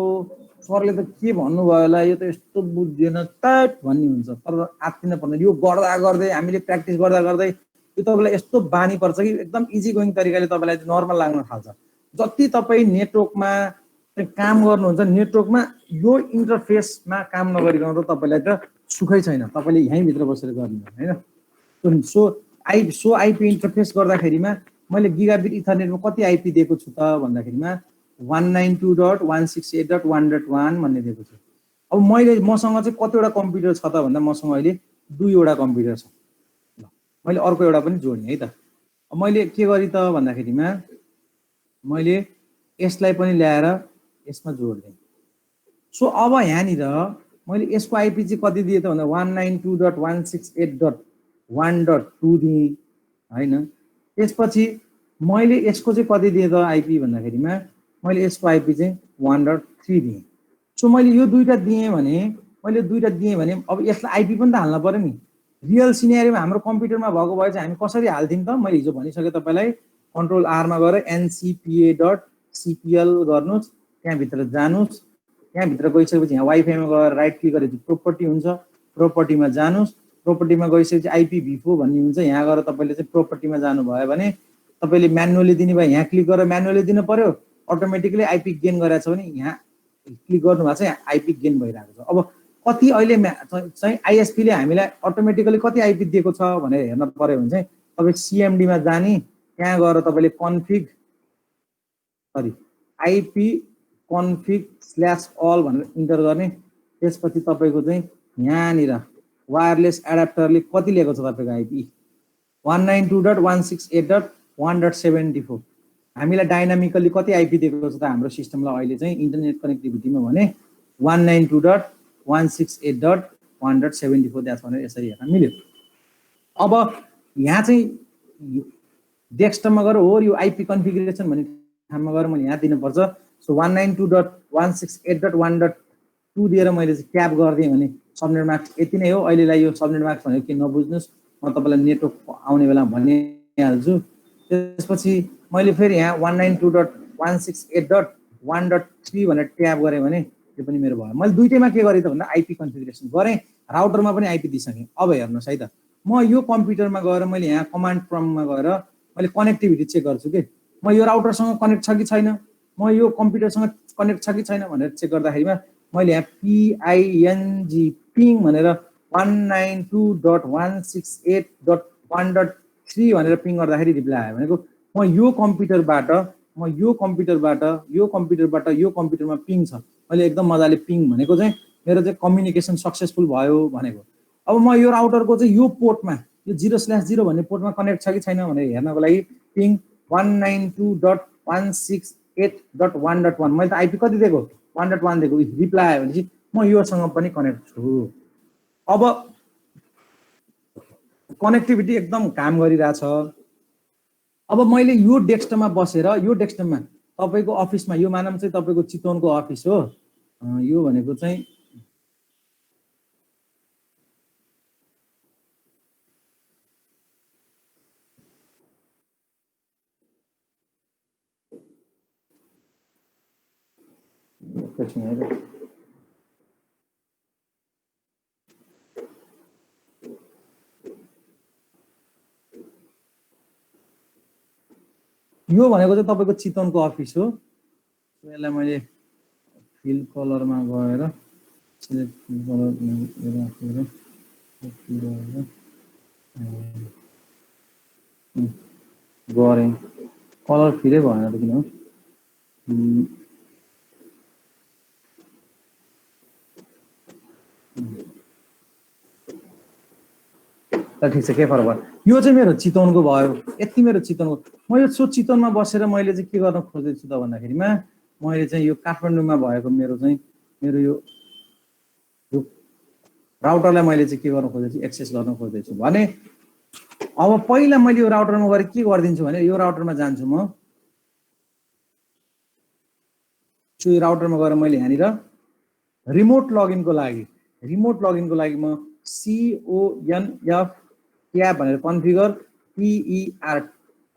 [SPEAKER 1] सरले त के भन्नुभयो होला यो त यस्तो बुझ्दैन तट भन्ने हुन्छ तर आत्तिन पर्दैन यो गर्दा गर्दै हामीले प्र्याक्टिस गर्दा गर्दै यो तपाईलाई यस्तो बानी पर्छ कि एकदम इजी गोइङ तरिकाले तपाईलाई नर्मल लाग्न थाल्छ जति तपाई नेटवर्कमा काम गर्नुहुन्छ नेटवर्कमा यो इन्टरफेसमा काम नगरिकन त तपाईलाई त सुखै छैन तपाईले यही भित्र बसेर गर्नु हैन सो आइपी इन्टरफेस गर्दाखेरिमा मैले गिगाबिट इथरनेटमा कति आइपी दिएको छु त भन्दाखेरिमा 192.168.1.1 भन्ने दिएको छु अब मैले मसँग चाहिँ कतिवटा कम्प्युटर छ त भन्दा मसँग अहिले 2 वटा कम्प्युटर छ ल मैले अर्को एउटा पनि जोड्ने है त अब मैले के गरि त भन्दाखेरिमा मैले यसलाई पनि ल्याएर यसमा जोड्दै सो अब यहाँनिर मैले यसको आइपी चाहिँ कति दिए त भन्दा 192.168.1.2 दिएँ हैन त्यसपछि मैले यसको चाहिँ कति दिए त आइपी भन्दाखेरिमा मैले यसको आइपी चाहिँ 1.3 दिएँ सो मैले यो दुईटा दिएँ भने अब यसलाई आइपी पनि त हाल्न पर्यो नि रियल सिनेरियोमा हाम्रो कम्प्युटरमा भएको भए चाहिँ हामी कसरी हाल्थ्यौं त मैले हिजो भनिसके तपाईलाई कन्ट्रोल आर मा गएर ncpa.cpl गर्नुस् त्यहाँ भित्र जानुस् त्यहाँ भित्र गइसकेपछि यहाँ वाइफाई मा गएर राइट क्लिक गरेपछि प्रोपर्टी हुन्छ प्रोपर्टीमा जानुस् प्रोपर्टीमा गइसकेपछि आइपी भन्ने हुन्छ यहाँ गएर तपाईले चाहिँ प्रोपर्टीमा जानु भयो भने तपाईले म्यानुअली दिने भए यहाँ क्लिक गरेर म्यानुअली दिनु पर्यो अटोमेटिकली आइपी गेन गरेछ भने यहाँ क्लिक गर्नु भएको छ आइपी गेन भइरहेको छ अब कति अहिले चाहिँ आईएसपी ले हामीलाई अटोमेटिकली कति आइपी दिएको छ भनेर हेर्न पर्यो भने चाहिँ तपाई सीएमडी मा जाने त्यहाँ गएर तपाईले आइपी config/all भनेर इन्टर गर्ने त्यसपछि तपाईको चाहिँ यहाँनिर वायरलेस एडाप्टरले कति लिएको छ तपाईको आइपी 192.168.1.74 हामीलाई डाइनामिकली कति आइपी दिएको छ त हाम्रो सिस्टमलाई अहिले चाहिँ इन्टरनेट कनेक्टिभिटीमा भने 192.168.1.74 द्याट्स भनेर यसरी हेर्न मिल्यो अब यहाँ चाहिँ डेस्कटपमा गएर हो यो आइपी कन्फिगरेसन भन्ने ठाउँमा गएर मैले यहाँ दिनुपर्छ सो 192.168.1.2 दिएर मैले चाहिँ ट्याब गर्दिएँ भने सबनेट मार्क्स यति नै हो अहिलेलाई यो सबनेट मार्क्स भनेको के नबुझ्नुस् म तपाईलाई नेटवर्क आउने बेला भनिहाल्छु त्यसपछि मैले फेरि यहाँ 192.168.1.3 भनेर ट्याब गरेँ भने यो पनि मेरो भयो मैले दुईटैमा के गरेँ त भन्दा आइपी कन्फिगरेसन गरेँ राउटरमा पनि आइपी दिइसकेँ अब हेर्नुहोस् है त म यो कम्प्युटरमा गएर मैले यहाँ कमान्ड प्रम्प्टमा गएर मैले कनेक्टिभिटी चेक गर्छु के म यो राउटरसँग कनेक्ट छ कि छैन म यो कम्प्युटरसँग कनेक्ट छ कि छैन भनेर चेक गर्दाखेरिमा मैले यहाँ पिङ भनेर 192.168.1.3 भनेर पिङ गर्दाखेरि रिप्लाई आयो भनेको म यो कम्प्युटरबाट यो कम्प्युटरमा पिङ छ मैले एकदम मजाले पिङ भनेको चाहिँ मेरो चाहिँ कम्युनिकेसन सक्सेसफुल भयो भनेको अब म यो राउटरको चाहिँ यो पोर्टमा यो 0/0 भन्ने पोर्टमा कनेक्ट छ कि छैन भनेर हेर्नको लागि पिङ 192.168.1.1 मैले त आइपी कति दिएको 1.1 दिएको रिप्लाई आयो भनेपछि म योसँग पनि कनेक्ट छु अब कनेक्टिभिटी एकदम काम गरिरहेछ अब मैले यो डेस्कटपमा बसेर यो डेस्कटपमा तपाईको अफिसमा यो मानम चाहिँ तपाईको चितवनको अफिस हो यो भनेको चाहिँ यो भनेको चाहिँ तपाईको चितवनको अफिस हो यसलाई मैले फिल कलरमा गएर सिलेक्ट फिल कलर गरेँ कलर फिलै भएन त किन हो ठीक छ के फरक भयो यो चाहिँ मेरो चितवनको भयो यति मेरो चितवनको म यो चितवनमा बसेर मैले चाहिँ के गर्न खोज्दैछु त भन्दाखेरिमा मैले चाहिँ यो काठमाडौँमा भएको मेरो यो राउटरलाई मैले चाहिँ के गर्न खोज्दैछु एक्सेस गर्न खोज्दैछु भने अब पहिला मैले यो राउटरमा गएर के गरिदिन्छु भने यो राउटरमा जान्छु म सो यो राउटरमा गएर मैले यहाँनिर रिमोट लगइनको लागि म CONF ट्याब भनेर कन्फिगर TER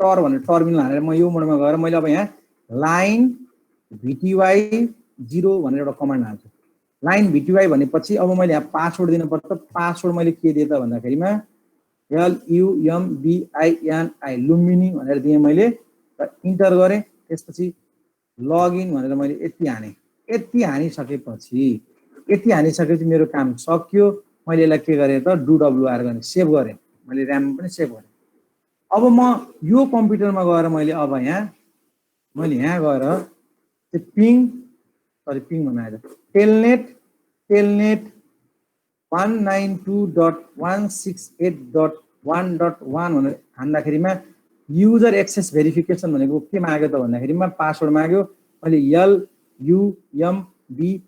[SPEAKER 1] टर भनेर टर्मिनल हालेर म यो मोडमा गएर मैले अब यहाँ लाइन VTY 0 भनेर एउटा कमान्ड हाल्छु। लाइन VTY भनेपछि अब मैले यहाँ पासवर्ड दिनुपर्छ। पासवर्ड मैले के दिएँ त भन्दाखेरिमा LUMBINI लुम्बिनी भनेर दिएँ मैले, इन्टर गरेँ। त्यसपछि लगइन भनेर मैले यति हाने। यति हानिसकेपछि मेरो काम सक्यो। मैले यसलाई के गरेँ त DWR गर्ने, सेभ गरेँ। मैले र्याम पनि सेभ गरेँ। अब म यो कम्प्युटरमा गएर मैले अब यहाँ गएर पिङ बनाएर टेलनेट 192.168.1.1 भनेर हान्दाखेरिमा युजर एक्सेस भेरिफिकेसन भनेको के माग्यो त भन्दाखेरिमा पासवर्ड माग्यो। मैले LUMBINI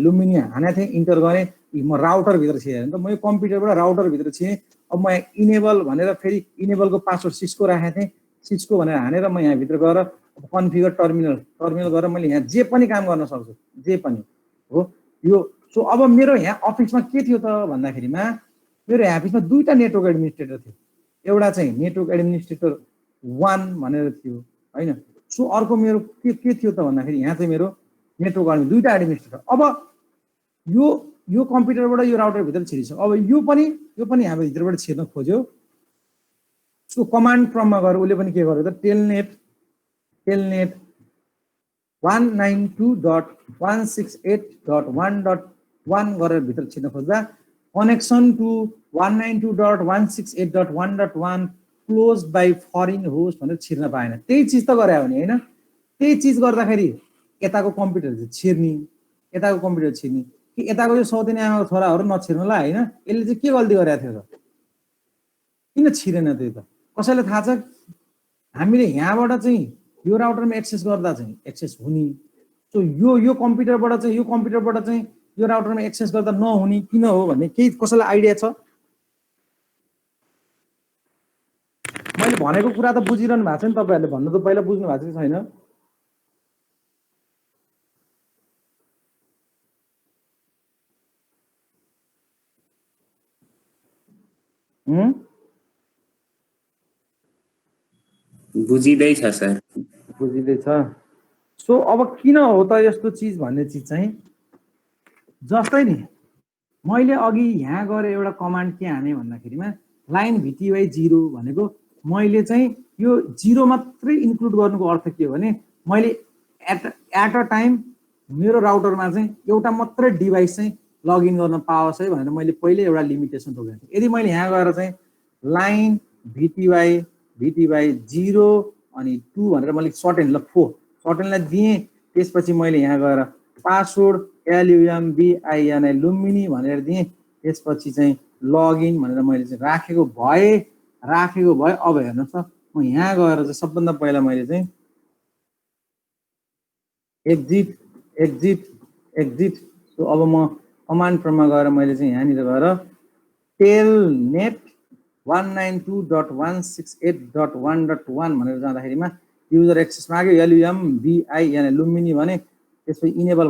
[SPEAKER 1] लुम्बिनी हानेको थिएँ, इन्टर गरेँ। म राउटरभित्र छिरेँ नि त, म यो कम्प्युटरबाट राउटरभित्र छिरेँ। अब म यहाँ इनेबल भनेर फेरि इनेबलको पासवर्ड सिस्को राखेको थिएँ। सिस्को भनेर हानेर म यहाँभित्र गएर कन्फिगर टर्मिनल गरेर मैले यहाँ जे पनि काम गर्न सक्छु, जे पनि हो यो। सो अब मेरो यहाँ अफिसमा के थियो त भन्दाखेरिमा मेरो यहाँ अफिसमा दुईवटा नेटवर्क एडमिनिस्ट्रेटर थियो। एउटा चाहिँ नेटवर्क एडमिनिस्ट्रेटर 1 भनेर थियो हैन। सो अर्को मेरो के थियो त भन्दाखेरि यहाँ चाहिँ मेरो नेटवर्क दुईवटा एडमिनिस्ट्रेटर। अब यो कम्प्युटरबाट यो राउटरभित्र छिरिसक्यो। अब यो पनि यहाँ भित्रबाट छिर्न खोज्यो। सो कमान्ड प्रम्पटमा गएर उसले पनि के गर्यो त टेलनेट 192.168.1.1 गरेर भित्र छिर्न खोज्दा connection to 192.168.1.1 close by foreign host भनेर छिर्न पाएन। त्यही चिज त गरे हो नि हैन। त्यही चिज गर्दाखेरि यताको कम्प्युटर छिर्ने, यताको कम्प्युटर छिर्ने कि यताको यो सौतेनी आमाको छोराहरू नछिर्नुला हैन। यसले चाहिँ के गल्ती गरेको थियो त, किन छिरेन त्यो त कसैलाई थाहा छ? हामीले यहाँबाट चाहिँ यो राउटरमा एक्सेस गर्दा चाहिँ एक्सेस हुने, सो यो कम्प्युटरबाट चाहिँ यो राउटरमा एक्सेस गर्दा नहुने किन हो भन्ने केही कसैलाई आइडिया छ? मैले भनेको कुरा त बुझिरहनु भएको छ नि तपाईहरुले, भन्नु त पहिला बुझ्नु भएको छ छैन?
[SPEAKER 2] बुझिँदैछ सर,
[SPEAKER 1] बुझिँदैछ। सो अब किन हो त यस्तो चिज भन्ने चिज चाहिँ जस्तै नि मैले अघि यहाँ गएर एउटा कमान्ड के हाने भन्दाखेरिमा लाइन VTY 0 भनेको मैले चाहिँ यो 0 मात्रै इन्क्लुड गर्नुको अर्थ के हो भने मैले एट अ टाइम मेरो राउटरमा चाहिँ एउटा मात्रै डिभाइस चाहिँ लगइन गर्न पाओस् है भनेर मैले पहिले एउटा लिमिटेसन तोकेको थिएँ। यदि मैले यहाँ गएर चाहिँ लाइन VTY 0 अनि 2 भनेर मैले सर्टेन 4 सर्टेनलाई दिएँ। त्यसपछि मैले यहाँ गएर पासवर्ड LUMBINI लुम्बिनी भनेर दिएँ। त्यसपछि चाहिँ लगइन भनेर मैले चाहिँ राखेको भए। अब हेर्नुहोस् त म यहाँ गएर चाहिँ सबभन्दा पहिला मैले चाहिँ एक्जिट। सो अब म कमान्ड प्रम्पटमा गएर मैले चाहिँ यहाँनिर गएर टेलनेट 192.168.1.1 भनेर जाँदाखेरिमा युजर एक्सेस माग्यो। LUMBINI लुम्बिनी भने, त्यसपछि इनेबल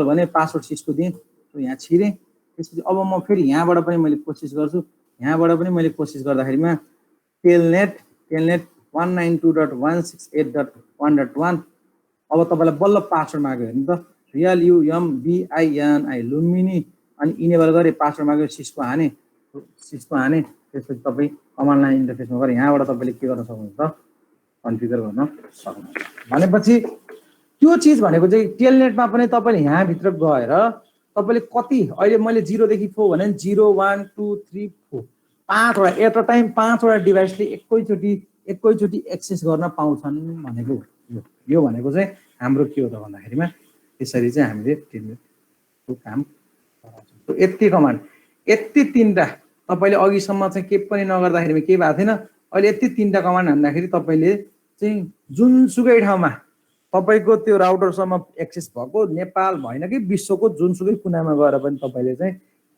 [SPEAKER 1] भने पासवर्ड सिस्को दिएँ। सो यहाँ छिरेँ। त्यसपछि अब म फेरि यहाँबाट पनि मैले कोसिस गर्छु। यहाँबाट पनि मैले कोसिस गर्दाखेरिमा टेलनेट 192.168.1.1 अब तपाईँलाई बल्ल पासवर्ड माग्यो हेर्नु त LUMBINI लुम्बिनी अनि इनेबल गरे पासवर्ड माग्यो। सिस्को हाने। त्यसपछि तपाईँ कमान्ड लाइन इन्टरफेसमा गएर यहाँबाट तपाईँले के गर्न सक्नुहुन्छ त कन्फिगर गर्न सक्नुहुन्छ। भनेपछि त्यो चिज भनेको चाहिँ टेलनेटमा पनि तपाईँले यहाँभित्र गएर तपाईँले कति अहिले मैले 0 देखि 4 भने 0 1 2 3 4 5वटा एट अ टाइम 5वटा डिभाइसले एकैचोटि एक्सेस गर्न पाउँछन् भनेको यो भनेको चाहिँ हाम्रो के हो त भन्दाखेरिमा त्यसरी चाहिँ हामीले टेलनेटको काम गराउँछौँ। यति कमान्ड यति 3टा तपाईले अघिसम्म चाहिँ के पनि नगर्दाखेरि के भएको थिएन। अहिले यति 3टा कमान्ड हान्दाखेरि तपाईले चाहिँ जुनसुकै ठाउँमा तपाईको त्यो राउटरसम्म एक्सेस भएको नेपाल भएन कि विश्वको जुनसुकै कुनामा गएर पनि तपाईले चाहिँ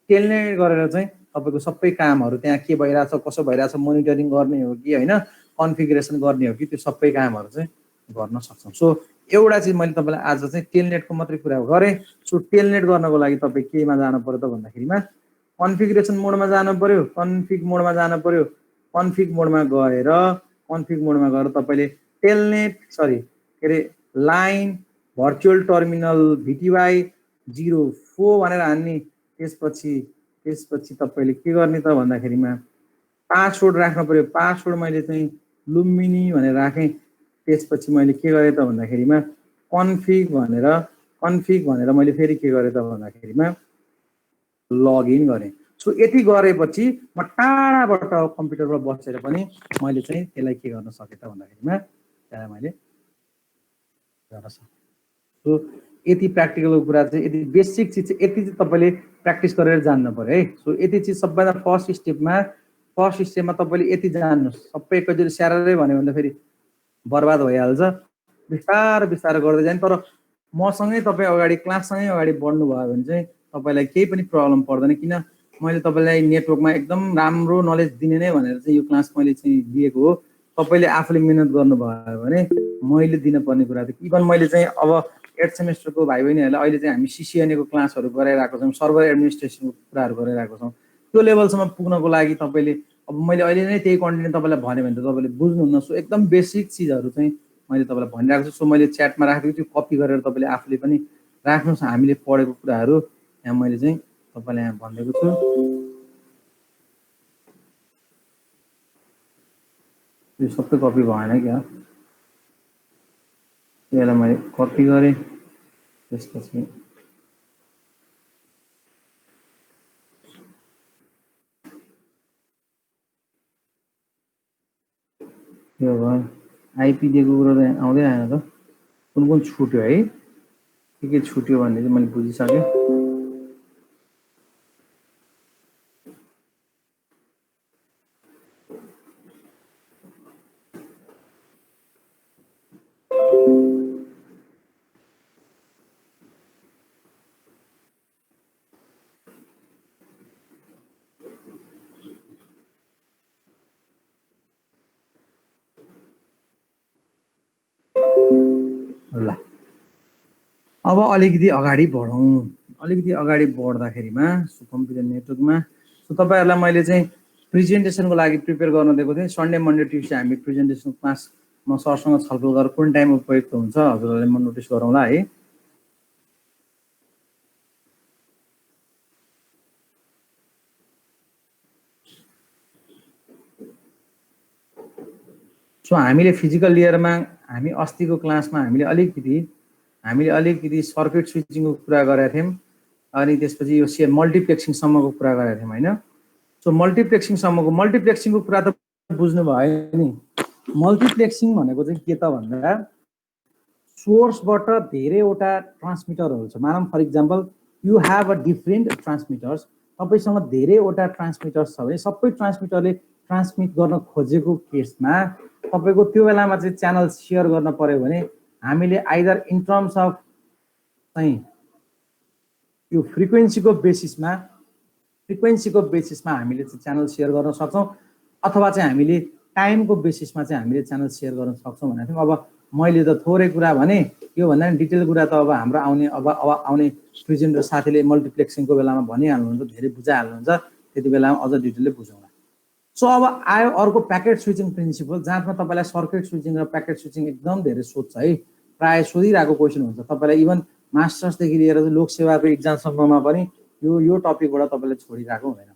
[SPEAKER 1] टेलनेट गरेर चाहिँ तपाईको सबै कामहरु त्यहाँ के भइराछ कसो भइराछ मोनिटरिङ गर्ने हो कि हैन कन्फिगरेसन गर्ने हो कि त्यो सबै कामहरु चाहिँ गर्न सक्छौं। सो एउटा चाहिँ मैले तपाईँलाई आज चाहिँ टेलनेटको मात्रै कुरा गरेँ। सो टेलनेट गर्नको लागि तपाईँ केमा जानु पर्यो त भन्दाखेरिमा कन्फिगरेसन मोडमा जानु पर्यो। कन्फिग मोडमा जानु पर्यो। कन्फिग मोडमा गएर तपाईँले टेलनेट के अरे लाइन भर्चुअल टर्मिनल VTY 04 भनेर हान्ने। त्यसपछि तपाईँले के गर्ने त भन्दाखेरिमा पासवर्ड राख्नु पर्यो। पासवर्ड मैले चाहिँ लुम्बिनी भनेर राखेँ। त्यसपछि मैले के गरेँ त भन्दाखेरिमा कन्फिग भनेर मैले फेरि के गरेँ त भन्दाखेरिमा लगइन गरेँ। सो यति गरेपछि म टाढाबाट कम्प्युटरमा बसेर पनि मैले चाहिँ त्यसलाई के गर्न सकेँ त भन्दाखेरिमा त्यसलाई मैले गर्न सकेँ। सो यति प्र्याक्टिकलको कुरा चाहिँ यति बेसिक चिज चाहिँ यति चाहिँ तपाईँले प्र्याक्टिस गरेर जान्नु पर्यो है। सो यति चिज सबैभन्दा फर्स्ट स्टेपमा तपाईँले यति जान्नुहोस्। सबै एकैचोटि स्याहारै भन्यो भने फेरि बर्बाद भइहाल्छ। बिस्तारै गर्दै जाने। तर मसँगै तपाईँ अगाडि क्लाससँगै अगाडि बढ्नुभयो भने चाहिँ तपाईँलाई केही पनि प्रब्लम पर्दैन। किन मैले तपाईँलाई नेटवर्कमा एकदम राम्रो नलेज दिने नै भनेर चाहिँ यो क्लास मैले चाहिँ दिएको हो। तपाईँले आफूले मिहिनेत गर्नुभयो भने मैले दिनुपर्ने कुरा त इभन मैले चाहिँ अब 8th सेमेस्टरको भाइ बहिनीहरूलाई अहिले चाहिँ हामी CCNA को क्लासहरू गराइरहेको छौँ। सर्भर एडमिनिस्ट्रेसनको कुराहरू गरिरहेको छौँ। त्यो लेभलसम्म पुग्नको लागि तपाईँले अब मैले अहिले नै त्यही कन्टेन्ट तपाईँलाई भन्यो भने त तपाईँले बुझ्नुहुन्न। सो एकदम बेसिक चिजहरू चाहिँ मैले तपाईँलाई भनिरहेको छु। सो मैले च्याटमा राखेको त्यो कपी गरेर तपाईँले आफूले पनि राख्नुहोस्। हामीले पढेको कुराहरू यहाँ मैले चाहिँ तपाईँलाई यहाँ भनिदिएको छु। यो सबै कपी भएन क्या, यसलाई मैले कपी गरेँ। त्यसपछि यो भयो। आइपी दिएको कुरो त आउँदै आएन त। कुन छुट्यो है, के छुट्यो भन्ने चाहिँ मैले बुझिसकेँ। ल अब अलिकति अगाडि बढौँ। अलिकति अगाडि बढ्दाखेरिमा कम्प्युटर नेटवर्कमा तपाईँहरूलाई मैले चाहिँ प्रेजेन्टेसनको लागि प्रिपेयर गर्न दिएको थिएँ। सन्डे मन्डे ट्युसडे हामी प्रेजेन्टेसन क्लास म सरसँग छलफल गरेर कुन टाइम उपयुक्त हुन्छ हजुरहरूले म नोटिस गरौँला है। सो हामीले फिजिकल लेयरमा हामी अस्तिको क्लासमा हामीले अलिकति सर्किट स्विचिङको कुरा गरेका थियौँ। अनि त्यसपछि यो मल्टिप्लेक्सिङसम्मको कुरा गरेका थियौँ होइन। सो मल्टिप्लेक्सिङको कुरा त बुझ्नुभयो नि। मल्टिप्लेक्सिङ भनेको चाहिँ के त भन्दा सोर्सबाट धेरैवटा ट्रान्समिटरहरू छ। मानौँ for example you have a different transmitters. तपाईँसँग धेरैवटा ट्रान्समिटर्स छ भने सबै ट्रान्समिटरले ट्रान्समिट गर्न खोजेको केसमा तपाईँको त्यो बेलामा चाहिँ च्यानल सेयर गर्न पर्यो भने हामीले आइदर इन टर्म्स अफ चाहिँ यो फ्रिक्वेन्सीको बेसिसमा हामीले चाहिँ च्यानल सेयर गर्न सक्छौँ, अथवा चाहिँ हामीले टाइमको बेसिसमा चाहिँ हामीले च्यानल सेयर गर्न सक्छौँ भनेको थियौँ। अब मैले त थोरै कुरा भने, यो भन्दा नि डिटेल कुरा त अब हाम्रो आउने प्रेजेन्टर साथीले मल्टिप्लेक्सिङको बेलामा भनिहाल्नुहुन्छ, धेरै बुझाइहाल्नुहुन्छ। त्यति बेलामा अझ डिटेलले बुझौँला। सो अब आयो अर्को प्याकेट स्विचिङ प्रिन्सिपल, जहाँमा तपाईँलाई सर्किट स्विचिङ र प्याकेट स्विचिङ एकदम धेरै सोध्छ है। प्रायः सोधिरहेको क्वेसन हुन्छ तपाईँलाई। इभन मास्टर्सदेखि लिएर लोकसेवाको इक्जामसम्ममा पनि यो टपिकबाट तपाईँले छोडिरहेको हुँदैन।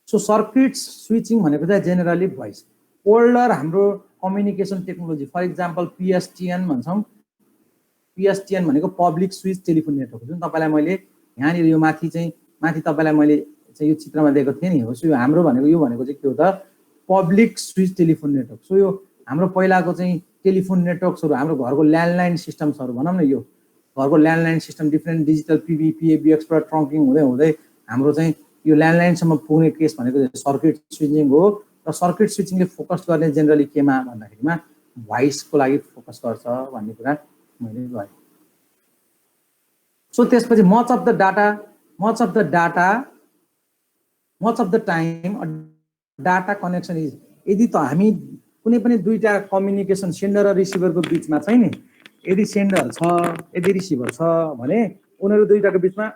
[SPEAKER 1] सो सर्किट स्विचिङ भनेको चाहिँ जेनरली भोइस ओल्डर हाम्रो communication technology, for example PSTN भन्छौँ। PSTN भनेको पब्लिक स्विच टेलिफोन नेटवर्क। जुन तपाईँलाई मैले यहाँनिर यो माथि तपाईँलाई मैले चाहिँ यो चित्रमा दिएको थिएँ नि हो। सो यो हाम्रो यो भनेको चाहिँ के हो त, public switch telephone network. So यो हाम्रो पहिलाको चाहिँ टेलिफोन नेटवर्क्सहरू, हाम्रो घरको ल्यान्डलाइन सिस्टम्सहरू भनौँ न, यो घरको ल्यान्डलाइन सिस्टम डिफ्रेन्ट डिजिटल PBXबाट ट्रङ्किङ हुँदै हाम्रो चाहिँ यो ल्यान्डलाइनसम्म पुग्ने केस भनेको सर्किट स्विचिङ हो। र सर्किट स्विचिङले फोकस गर्ने जेनरली केमा भन्दाखेरिमा भोइसको लागि फोकस गर्छ भन्ने कुरा मैले गरेँ। सो त्यसपछि much of the time data connection is, यदि त हामी कुनै पनि दुईटा कम्युनिकेसन सेन्डर र रिसिभरको बिचमा चाहिँ नि यदि सेन्डर छ यदि रिसिभर छ भने उनीहरू दुईटाको बिचमा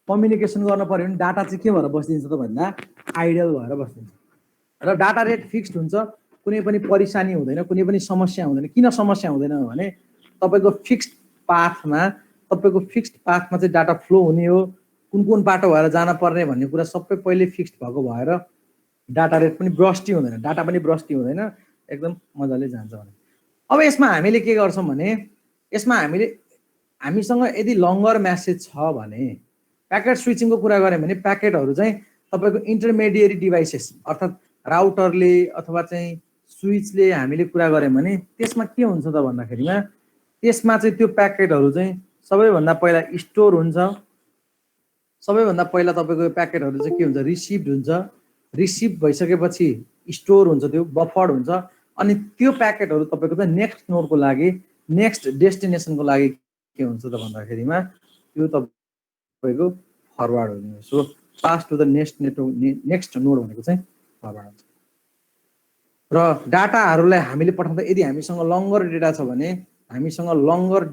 [SPEAKER 1] कम्युनिकेसन गर्न पर्यो भने डाटा चाहिँ के भएर बस्दिन्छ त भन्दा आइडल भएर बस्दिन्छ र डाटा रेट फिक्स्ड हुन्छ कुनै पनि परेशानी हुँदैन कुनै पनि समस्या हुँदैन किन समस्या हुँदैन भने तपाईको फिक्स्ड पाथमा चाहिँ डाटा फ्लो हुने हो कुन बाटो भएर जान पर्ने भन्ने कुरा सबै पहिले फिक्स्ड भएको भएर डाटा रेट पनि ब्रस्टी हुँदैन डाटा पनि ब्रस्टी हुँदैन एकदम मजाले जान्छ भने अब यसमा हामीले के गर्छौं भने यसमा हामीसँग यदि लङ्गर मेसेज छ भने प्याकेट स्विचिङको कुरा गरे भने प्याकेटहरु चाहिँ तपाईको इन्टरमिडिएट डिभाइसेस अर्थात राउटरले अथवा चाहिँ स्विचले हामीले कुरा गरे भने त्यसमा के हुन्छ त भन्दाखेरिमा त्यसमा चाहिँ त्यो प्याकेटहरु चाहिँ सबैभन्दा पहिला स्टोर हुन्छ सबैभन्दा पहिला तपाईको प्याकेटहरु चाहिँ के हुन्छ रिसिभड हुन्छ रिसिभ भइसकेपछि स्टोर हुन्छ त्यो बफर्ड हुन्छ अनि त्यो प्याकेटहरु तपाईको चाहिँ नेक्स्ट नोडको लागि नेक्स्ट डेस्टिनेसनको लागि के हुन्छ त भन्दाखेरिमा त्यो तपाईको फरवर्ड हुने so pass to the next node भनेको चाहिँ फरवर्ड हुन्छ र डाटाहरुलाई हामीले पठाउँदा यदि हामीसँग लङ्गर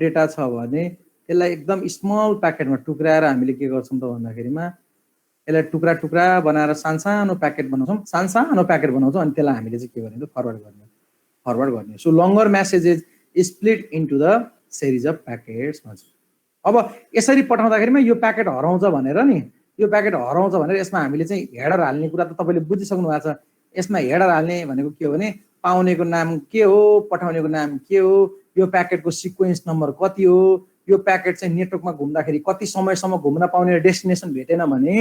[SPEAKER 1] डेटा छ भने त्यसलाई एकदम स्मल प्याकेटमा टुक्राएर हामीले के गर्छौं त भन्दाखेरिमा यसलाई टुक्रा टुक्रा बनाएर सानसानो प्याकेट बनाउँछौं अनि त्यसलाई हामीले चाहिँ के गर्ने फरवर्ड गर्ने so लङ्गर messages split into the series of packets भन्छ अब यसरी पठाउँदाखेरिमा यो प्याकेट हराउँछ भनेर यसमा हामीले चाहिँ हेडर हाल्ने कुरा त तपाईले बुझिसक्नु भएको छ यसमा हेडर हाल्ने भनेको के हो भने पाउनेको नाम के हो पठाउनेको नाम के हो यो प्याकेटको सिक्वेन्स नम्बर कति हो यो प्याकेट चाहिँ नेटवर्कमा घुम्दाखेरि कति समयसम्म घुम्न पाउने डेस्टिनेसन भेटेन भने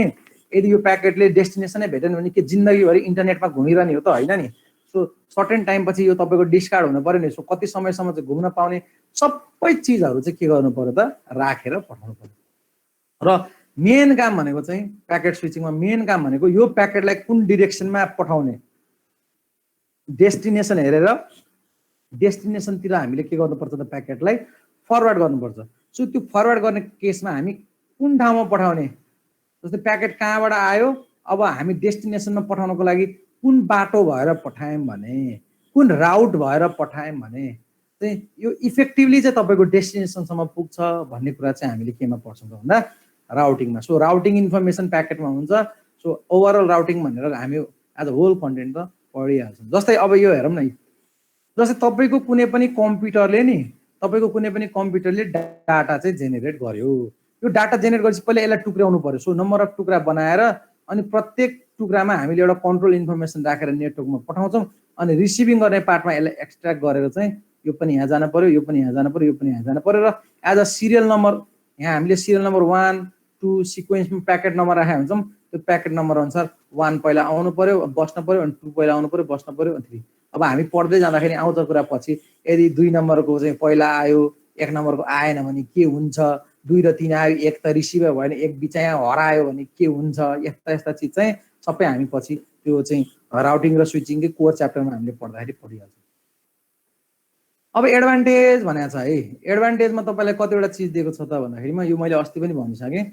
[SPEAKER 1] यदि यो प्याकेटले डेस्टिनेसनै भेटेन भने के जिन्दगीभरि इन्टरनेटमा घुमिरहने हो त हैन नि सो सर्टेन टाइम पछि यो तपाईको डिस्कार्ड हुन पर्यो नि सो कति समयसम्म चाहिँ घुम्न पाउने सबै चीजहरु चाहिँ के गर्नु पर्यो त राखेर पठाउनु पर्यो र मेन काम भनेको चाहिँ प्याकेट स्विचिङमा मेन काम भनेको यो प्याकेटलाई कुन डाइरेक्सनमा पठाउने डेस्टिनेसन हेरेर डेस्टिनेसनतिर हामीले के गर्नुपर्छ त प्याकेटलाई फरवर्ड गर्नुपर्छ सो त्यो फरवर्ड गर्ने केसमा हामी कुन ठाउँमा पठाउने जस्तै प्याकेट कहाँबाट आयो अब हामी डेस्टिनेसनमा पठाउनको लागि कुन बाटो भएर पठायौं भने कुन राउट भएर पठायौं भने चाहिँ यो इफेक्टिभली चाहिँ तपाईको डेस्टिनेसनसम्म पुग्छ भन्ने कुरा चाहिँ हामीले केमा पढ्छौं त भन्दा राउटिङमा सो राउटिङ इन्फर्मेसन प्याकेटमा हुन्छ सो ओभरअल राउटिङ भनेर हामी एज अ होल कन्टेन्ट त पढिहाल्छौं जस्तै अब यो हेरौँ न जस्तै तपाईको कुनै पनि कम्प्युटरले डाटा चाहिँ जेनेरेट गर्यो यो डाटा जेनेरेट गरेपछि पहिला यसलाई टुक्राउनु पर्यो सो नम्बर अफ टुक्रा बनाएर अनि प्रत्येक टुक्रामा हामीले एउटा कन्ट्रोल इन्फर्मेसन राखेर नेटवर्कमा पठाउँछौं अनि रिसिभिङ गर्ने पार्टमा यसलाई एक्सट्र्याक्ट गरेर चाहिँ यो पनि यहाँ जानु पर्यो यो पनि यहाँ जानु पर्यो यो पनि यहाँ जानु पर्यो र एज अ सिरियल नम्बर यहाँ हामीले सिरियल नम्बर 1 2 सिक्वेन्समा प्याकेट नम्बर राखेका हुन्छौं त्यो प्याकेट नम्बर अनुसार 1 पहिला आउनु पर्यो बस्न पर्यो अनि 2 पहिला आउनु पर्यो बस्न पर्यो अनि 3 अब हामी पढ्दै जाँदाखेरि आउँछ कुरा पछि यदि 2 नम्बरको चाहिँ पहिला आयो 1 नम्बरको आएन भने के हुन्छ 2 र 3 आयो 1 त रिसिभ भयो भने 1 बिचमा हरायो भने के हुन्छ यस्ता चीज चाहिँ सबै हामी पछि त्यो चाहिँ राउटिङ र स्विचिङकै कोर च्याप्टरमा हामीले पढ्दाखेरि पढिहाल्छौं अब एडभान्टेज भनेको छ है एडभान्टेजमा तपाईलाई कतिवटा चीज दिएको छ त भन्दाखेरिमा यो मैले अस्ति पनि भनिसके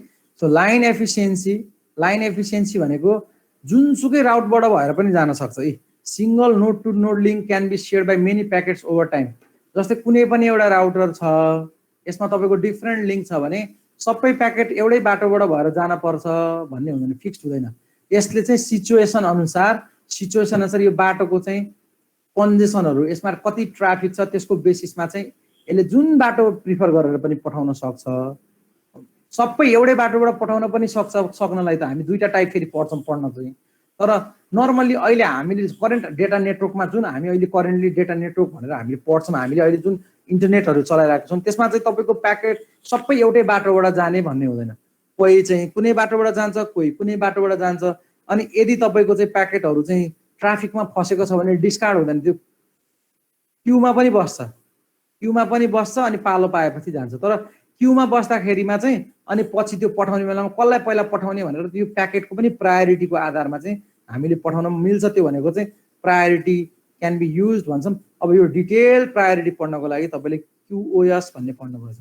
[SPEAKER 1] सो लाइन एफिसिएन्सी भनेको जुनसुकै राउटबाट भएर पनि जान सक्छ है single node to node link can be shared by many packets over time जस्तै कुनै पनि एउटा राउटर छ यसमा तपाईको डिफरेन्ट लिंक छ भने सबै प्याकेट एउटै बाटोबाट भएर जान पर्छ भन्ने हुँदैन फिक्स्ड हुँदैन यसले चाहिँ सिचुएसन अनुसार यो बाटोको चाहिँ कन्जेसनहरु यसमा कति ट्राफिक छ त्यसको बेसिसमा चाहिँ यसले जुन बाटो प्रिफर गरेर पनि पठाउन सक्छ सबै एउटै बाटोबाट पठाउन पनि सक्नलाई त हामी दुईटा टाइप फेरि पढ्छौं पढ्न चाहिँ तर नर्मली अहिले हामीले करेन्ट डेटा नेटवर्कमा जुन हामी अहिले करेन्टली डेटा नेटवर्क भनेर हामीले पढ्छौं हामीले अहिले जुन इन्टरनेटहरु चलाइरहेका छौं त्यसमा चाहिँ तपाईको प्याकेट सबै एउटै बाटोबाट जाने भन्ने हुँदैन कोही चाहिँ कुनै बाटोबाट जान्छ कोही कुनै बाटोबाट जान्छ अनि यदि तपाईको चाहिँ प्याकेटहरु चाहिँ ट्राफिकमा फसेको छ भने डिस्कार्ड हुँदैन त्यो क्यूमा पनि बस्छ अनि पालो पाएपछि जान्छ तर क्यूमा बस्दाखेरिमा चाहिँ अनि पछि त्यो पठाउने बेलामा कसलाई पहिला पठाउने भनेर त्यो प्याकेटको पनि प्रायोरिटीको आधारमा चाहिँ हामीले पठाउन मिल्छ त्यो भनेको चाहिँ प्रायोरिटी क्यान बी युज्ड भन्छौं अब यो डिटेल प्रायोरिटी पढ्नको लागि तपाईले क्यूओएस भन्ने पढ्नुपर्छ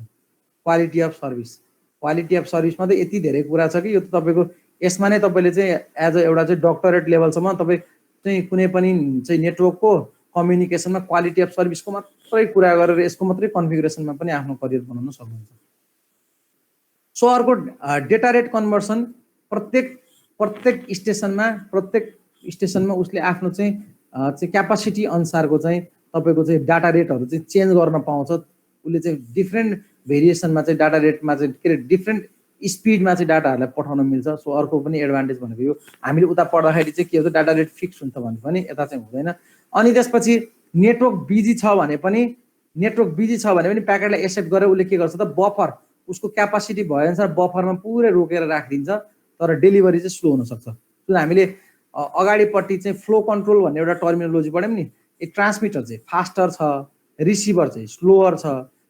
[SPEAKER 1] क्वालिटी अफ सर्भिसमा त यति धेरै कुरा छ कि यो त तपाईको यसमा नै तपाईँले चाहिँ एज अ एउटा चाहिँ डक्टरेट लेभलसम्म तपाईँ चाहिँ कुनै पनि चाहिँ नेटवर्कको कम्युनिकेसनमा क्वालिटी अफ सर्भिसको मात्रै कुरा गरेर यसको मात्रै कन्फिगरेसनमा पनि आफ्नो करियर बनाउन सक्नुहुन्छ। सो अर्को डेटा रेट कन्भर्सन प्रत्येक स्टेसनमा उसले आफ्नो चाहिँ क्यापासिटी अनुसारको चाहिँ तपाईँको चाहिँ डाटा रेटहरू चाहिँ चेन्ज गर्न पाउँछ। उसले चाहिँ डिफ्रेन्ट भेरिएसनमा चाहिँ डाटा रेटमा चाहिँ के अरे डिफ्रेन्ट स्पिडमा चाहिँ डाटाहरूलाई पठाउन मिल्छ। सो अर्को पनि एडभान्टेज भनेको यो हामीले उता पढ्दाखेरि चाहिँ के हुन्छ डाटा रेट फिक्स हुन्छ भने पनि यता चाहिँ हुँदैन। अनि त्यसपछि नेटवर्क बिजी छ भने पनि प्याकेटलाई एक्सेप्ट गरेर उसले के गर्छ त बफर उसको क्यापासिटी भएअनुसार बफरमा पुरै रोकेर राखिदिन्छ, तर डेलिभरी चाहिँ स्लो हुनसक्छ। जुन हामीले अगाडिपट्टि चाहिँ फ्लो कन्ट्रोल भन्ने एउटा टर्मिनोलोजी पढ्यौँ नि, ट्रान्समिटर चाहिँ फास्टर छ, रिसिभर चाहिँ स्लोवर छ।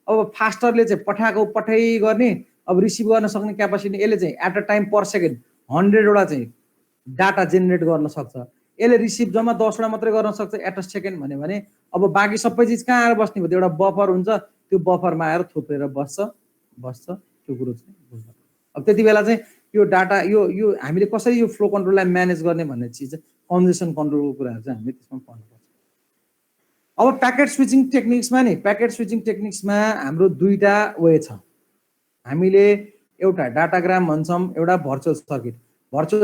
[SPEAKER 1] अब फास्टरले चाहिँ पठाएको पठाइ गर्ने, अब रिसिभ गर्न सक्ने क्यापासिटी यसले चाहिँ at a time per second 100 data data generate गर्न सक्छ। यसले रिसिभ जम्मा 10 मात्रै गर्न सक्छ एट अ सेकेन्ड भन्यो भने अब बाँकी सबै चिज कहाँ आएर बस्ने भयो? एउटा बफर हुन्छ, त्यो बफरमा आएर थुप्रेर बस्छ त्यो कुरो चाहिँ बुझ्नु। अब त्यति बेला चाहिँ यो डाटा यो हामीले कसरी यो फ्लो कन्ट्रोललाई म्यानेज गर्ने भन्ने चिज चाहिँ कन्जेसन कन्ट्रोलको कुराहरू चाहिँ हामीले त्यसमा पढ्नुपर्छ। अब प्याकेट स्विचिङ टेक्निक्समा हाम्रो दुईटा वे छ। हामीले एउटा डाटाग्राम भन्छौँ, एउटा भर्चुअल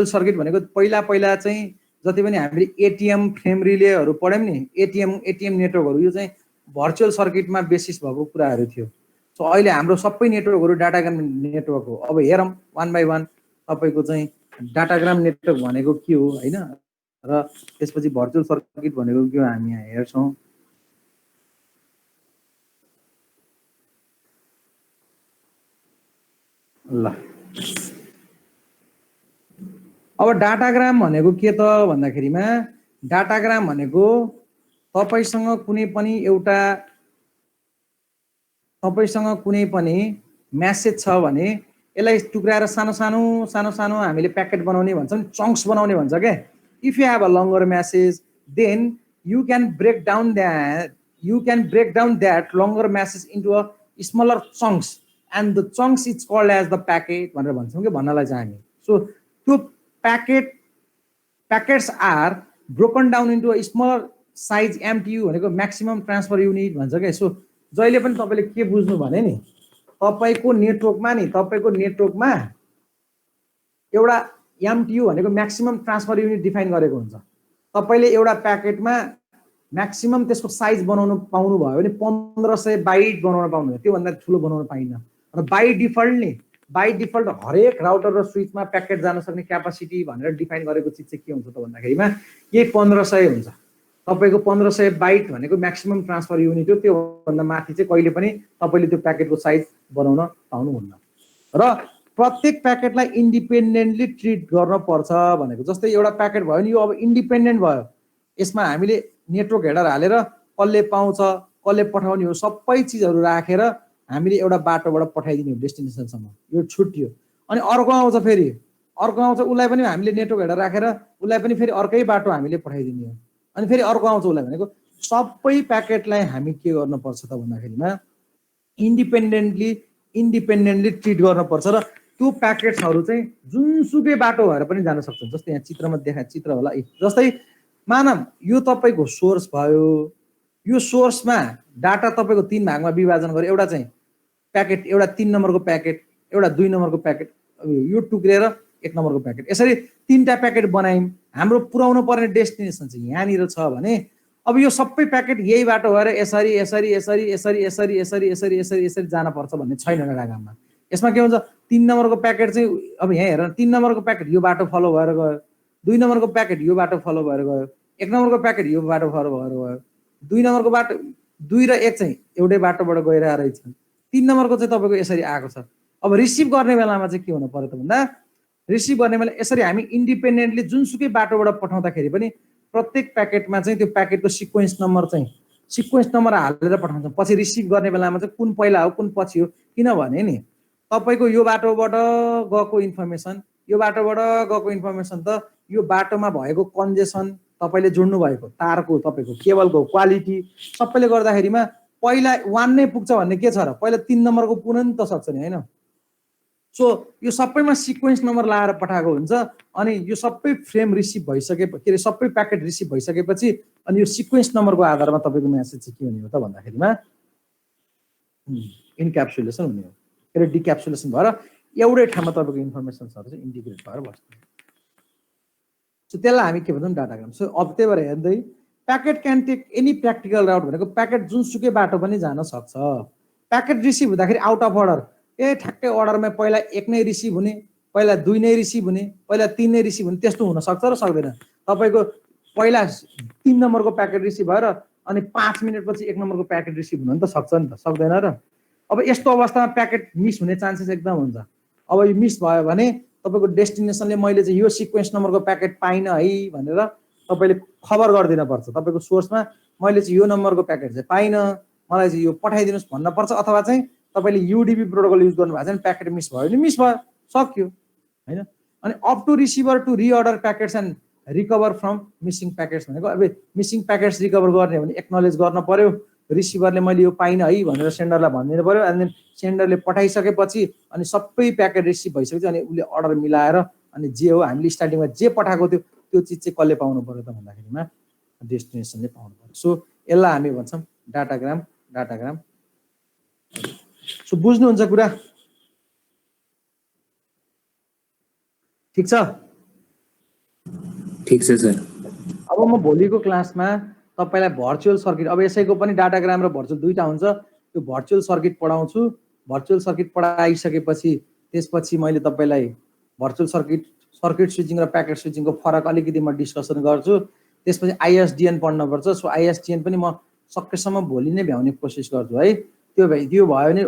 [SPEAKER 1] सर्किट भनेको पहिला चाहिँ जति पनि हामीले एटिएम फ्रेम रिलेहरू पढ्यौँ नि, एटिएम नेटवर्कहरू, यो चाहिँ भर्चुअल सर्किटमा बेसिस भएको कुराहरू थियो। सो अहिले हाम्रो सबै नेटवर्कहरू डाटाग्राम नेटवर्क हो। अब हेरौँ वान बाई वान तपाईँको चाहिँ डाटाग्राम नेटवर्क भनेको के हो होइन, र त्यसपछि भर्चुअल सर्किट भनेको के हो हामी यहाँ हेर्छौँ। ल अब डाटाग्राम भनेको के त भन्दाखेरिमा डाटाग्राम भनेको तपाईसँग कुनै पनि म्यासेज छ भने यसलाई टुक्राएर सानो सानो हामीले प्याकेट बनाउने भन्छौँ, चङ्क्स बनाउने भन्छ क्या। If you have a longer message then you can break down that longer message into a smaller chunks and the chunks is called as the packet भनेर भन्छौँ कि भन्नलाई चाहिँ हामी। सो त्यो packets are broken down into a smaller size MTU भनेको maximum transfer unit भन्छ क्या। सो जहिले पनि तपाईँले के बुझ्नु भने नि, तपाईँको नेटवर्कमा एउटा एमटियु भनेको म्याक्सिमम ट्रान्सफर युनिट डिफाइन गरेको हुन्छ। तपाईँले एउटा प्याकेटमा म्याक्सिमम त्यसको साइज बनाउनु पाउनु भयो भने 1500 बाइट बनाउन पाउनु, त्योभन्दा ठुलो बनाउन पाइन्न। र बाई डिफल्ट हरेक राउटर र स्विचमा प्याकेट जान सक्ने क्यापासिटी भनेर डिफाइन गरेको चिज चाहिँ के हुन्छ त भन्दाखेरिमा यही 1500 हुन्छ। तपाईँको 1500 बाइट भनेको म्याक्सिमम ट्रान्सफर युनिट हो, त्योभन्दा माथि चाहिँ कहिले पनि तपाईँले त्यो प्याकेटको साइज बनाउन पाउनुहुन्न। र प्रत्येक प्याकेटलाई इन्डिपेन्डेन्टली ट्रिट गर्न पर्छ भनेको। जस्तै एउटा प्याकेट भयो नि, यो अब इन्डिपेन्डेन्ट भयो, यसमा हामीले नेटवर्क हेडर हालेर कसले पाउँछ कसले पठाउने हो सबै चिजहरू राखेर हामीले एउटा बाटोबाट पठाइदिने हो डेस्टिनेसनसम्म, यो छुट्यो। अनि अर्को आउँछ उसलाई पनि हामीले नेटवर्क हेडर राखेर उसलाई पनि फेरि अर्कै बाटो हामीले पठाइदिने हो। अनि फेरि अर्को आउँछ उसलाई भनेको सबै प्याकेटलाई हामी के गर्नुपर्छ त भन्दाखेरिमा इन्डिपेन्डेन्टली ट्रिट गर्नुपर्छ। र त्यो प्याकेट्सहरू चाहिँ जुनसुकै बाटो भएर पनि जान सक्छ। जस्तै यहाँ चित्रमा देखाएको चित्र होला, जस्तै मानौँ यो तपाईँको सोर्स भयो, यो सोर्समा डाटा तपाईँको 3 भागमा विभाजन गरेर एउटा चाहिँ प्याकेट, एउटा 3 नम्बरको प्याकेट, एउटा 2 नम्बरको प्याकेट, यो टुक्रेर 1 नम्बरको प्याकेट, यसरी 3टा प्याकेट बनायौँ। हाम्रो पुर्याउनु पर्ने डेस्टिनेसन चाहिँ यहाँनिर छ भने अब यो सबै प्याकेट यही बाटो भएर यसरी जान पर्छ भन्ने छैन डाटाग्राममा। यसमा के हुन्छ, 3 नम्बरको प्याकेट चाहिँ अब यहाँ हेर 3 नम्बरको प्याकेट यो बाटो फलो भएर गयो, 2 नम्बरको प्याकेट यो बाटो फलो भएर गयो, 1 नम्बरको प्याकेट यो बाटो फलो भएर गयो, 2 नम्बरको बाटो 2 र 1 चाहिँ एउटै बाटोबाट गइरहेको रहेछ, 3 नम्बरको चाहिँ तपाईँको यसरी आएको छ। अब रिसिभ गर्ने बेलामा चाहिँ के हुनु पर्यो त भन्दा रिसिभ गर्ने बेला यसरी हामी इन्डिपेन्डेन्टली जुनसुकै बाटोबाट पठाउँदाखेरि पनि प्रत्येक प्याकेटमा चाहिँ त्यो प्याकेटको सिक्वेन्स नम्बर हालेर पठाउँछौँ। पछि रिसिभ गर्ने बेलामा चाहिँ कुन पहिला हो कुन पछि हो, किनभने नि तपाईँको यो बाटोबाट गएको इन्फर्मेसन त यो बाटोमा भएको कन्जेसन, तपाईँले जोड्नु भएको तारको तपाईँको केबलको क्वालिटी सबैले गर्दाखेरिमा पहिला 1 नै पुग्छ भन्ने के छ र, पहिला 3 नम्बरको पुग्न नि त सक्छ नि होइन। सो यो सबैमा सिक्वेन्स नम्बर लाएर पठाएको हुन्छ अनि यो सबै फ्रेम रिसिभ भइसके के अरे सबै प्याकेट रिसिभ भइसकेपछि अनि यो सिक्वेन्स नम्बरको आधारमा तपाईँको म्यासेज चाहिँ के हुने हो त भन्दाखेरिमा इन्क्याप्सुलेसन हुने हो के अरे डिक्याप्सुलेसन भएर एउटै ठाउँमा तपाईँको इन्फर्मेसन्सहरू चाहिँ इन्टिग्रेट भएर बस्ने सो त्यसलाई हामी के भन्छौँ डाटाग्राम सो अब त्यही भएर हेर्दै packet can take any practical route भनेको प्याकेट जुनसुकै बाटो पनि जान सक्छ प्याकेट रिसिभ हुँदाखेरि आउट अफ अर्डर ठ्याक्कै अर्डरमा पहिला 1 नै रिसिभ हुने पहिला 2 नै रिसिभ हुने पहिला 3 नै रिसिभ हुने त्यस्तो हुन सक्छ र सक्दैन तपाईँको पहिला 3 नम्बरको प्याकेट रिसिभ भएर अनि 5 मिनटपछि 1 नम्बरको प्याकेट रिसिभ हुन त सक्छ नि त सक्दैन र अब यस्तो अवस्थामा प्याकेट मिस हुने चान्सेस एकदम हुन्छ अब यो मिस भयो भने तपाईँको डेस्टिनेसनले मैले चाहिँ यो सिक्वेन्स नम्बरको प्याकेट पाइनँ है भनेर तपाईँले खबर गरिदिन पर्छ तपाईँको सोर्समा मैले चाहिँ यो नम्बरको प्याकेट चाहिँ पाइनँ मलाई चाहिँ यो पठाइदिनुहोस् भन्न पर्छ अथवा चाहिँ तपाईँले युडिबी प्रोटोकल युज गर्नुभएको छ भने प्याकेट मिस भयो भने मिस भयो सक्यो होइन अनि up to receiver to reorder packets and recover from missing packets भनेको अब मिसिङ प्याकेट्स रिकभर गर्ने भने एक्नोलेज गर्न पर्यो रिसिभरले मैले यो पाइनँ है भनेर सेन्डरलाई भनिदिनु पर्यो एन्ड देन सेन्डरले पठाइसकेपछि अनि सबै प्याकेट रिसिभ भइसकेपछि अनि उसले अर्डर मिलाएर अनि जे हो हामीले स्टार्टिङमा जे पठाएको थियो त्यो चिज चाहिँ कसले पाउनु पर्यो त भन्दाखेरिमा डेस्टिनेसनले पाउनु पर्यो सो यसलाई हामी भन्छौँ डाटाग्राम सो बुझ्नुहुन्छ कुरा ठिक छ
[SPEAKER 2] सर
[SPEAKER 1] अब म भोलिको क्लासमा तपाईलाई भर्चुअल सर्किट अब यसैको पनि डाटाग्राम र भर्चुअल दुईटा हुन्छ त्यो भर्चुअल सर्किट पढाउँछु भर्चुअल सर्किट पढाइसकेपछि त्यसपछि मैले तपाईलाई भर्चुअल सर्किट स्विचिङ र प्याकेट स्विचिङको फरक अलिकति म डिस्कसन गर्छु त्यसपछि आइएसडिएन पढ्नुपर्छ सो आइएसडिएन पनि म सकेसम्म भोलि नै भ्याउने कोसिस गर्छु है त्यो भयो भने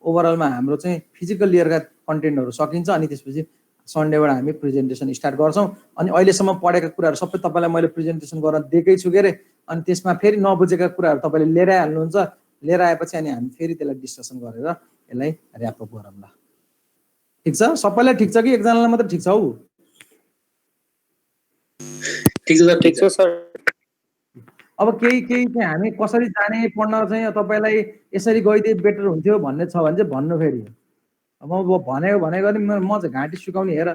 [SPEAKER 1] ओभरअलमा हाम्रो चाहिँ फिजिकल लेयरका कन्टेन्टहरू सकिन्छ अनि त्यसपछि सन्डेबाट हामी प्रेजेन्टेसन स्टार्ट गर्छौँ अनि अहिलेसम्म पढेका कुराहरू सबै तपाईँलाई मैले प्रेजेन्टेसन गर्न दिएकै छु के अरे अनि त्यसमा फेरि नबुझेका कुराहरू तपाईँले लिएर आइहाल्नुहुन्छ लिएर आएपछि अनि हामी फेरि त्यसलाई डिस्कसन गरेर यसलाई ऱ्यापअप गरौँ ल ठिक छ सबैलाई ठिक छ कि एकजनालाई मात्र ठिक छ हौ
[SPEAKER 2] ठिक छ सर
[SPEAKER 1] अब केही चाहिँ हामी कसरी जाने पढ्न चाहिँ तपाईँलाई यसरी गइदिए बेटर हुन्थ्यो भन्ने छ भने चाहिँ भन्नु फेरि अब म भनेको नि म चाहिँ घाँटी सुकाउने हेर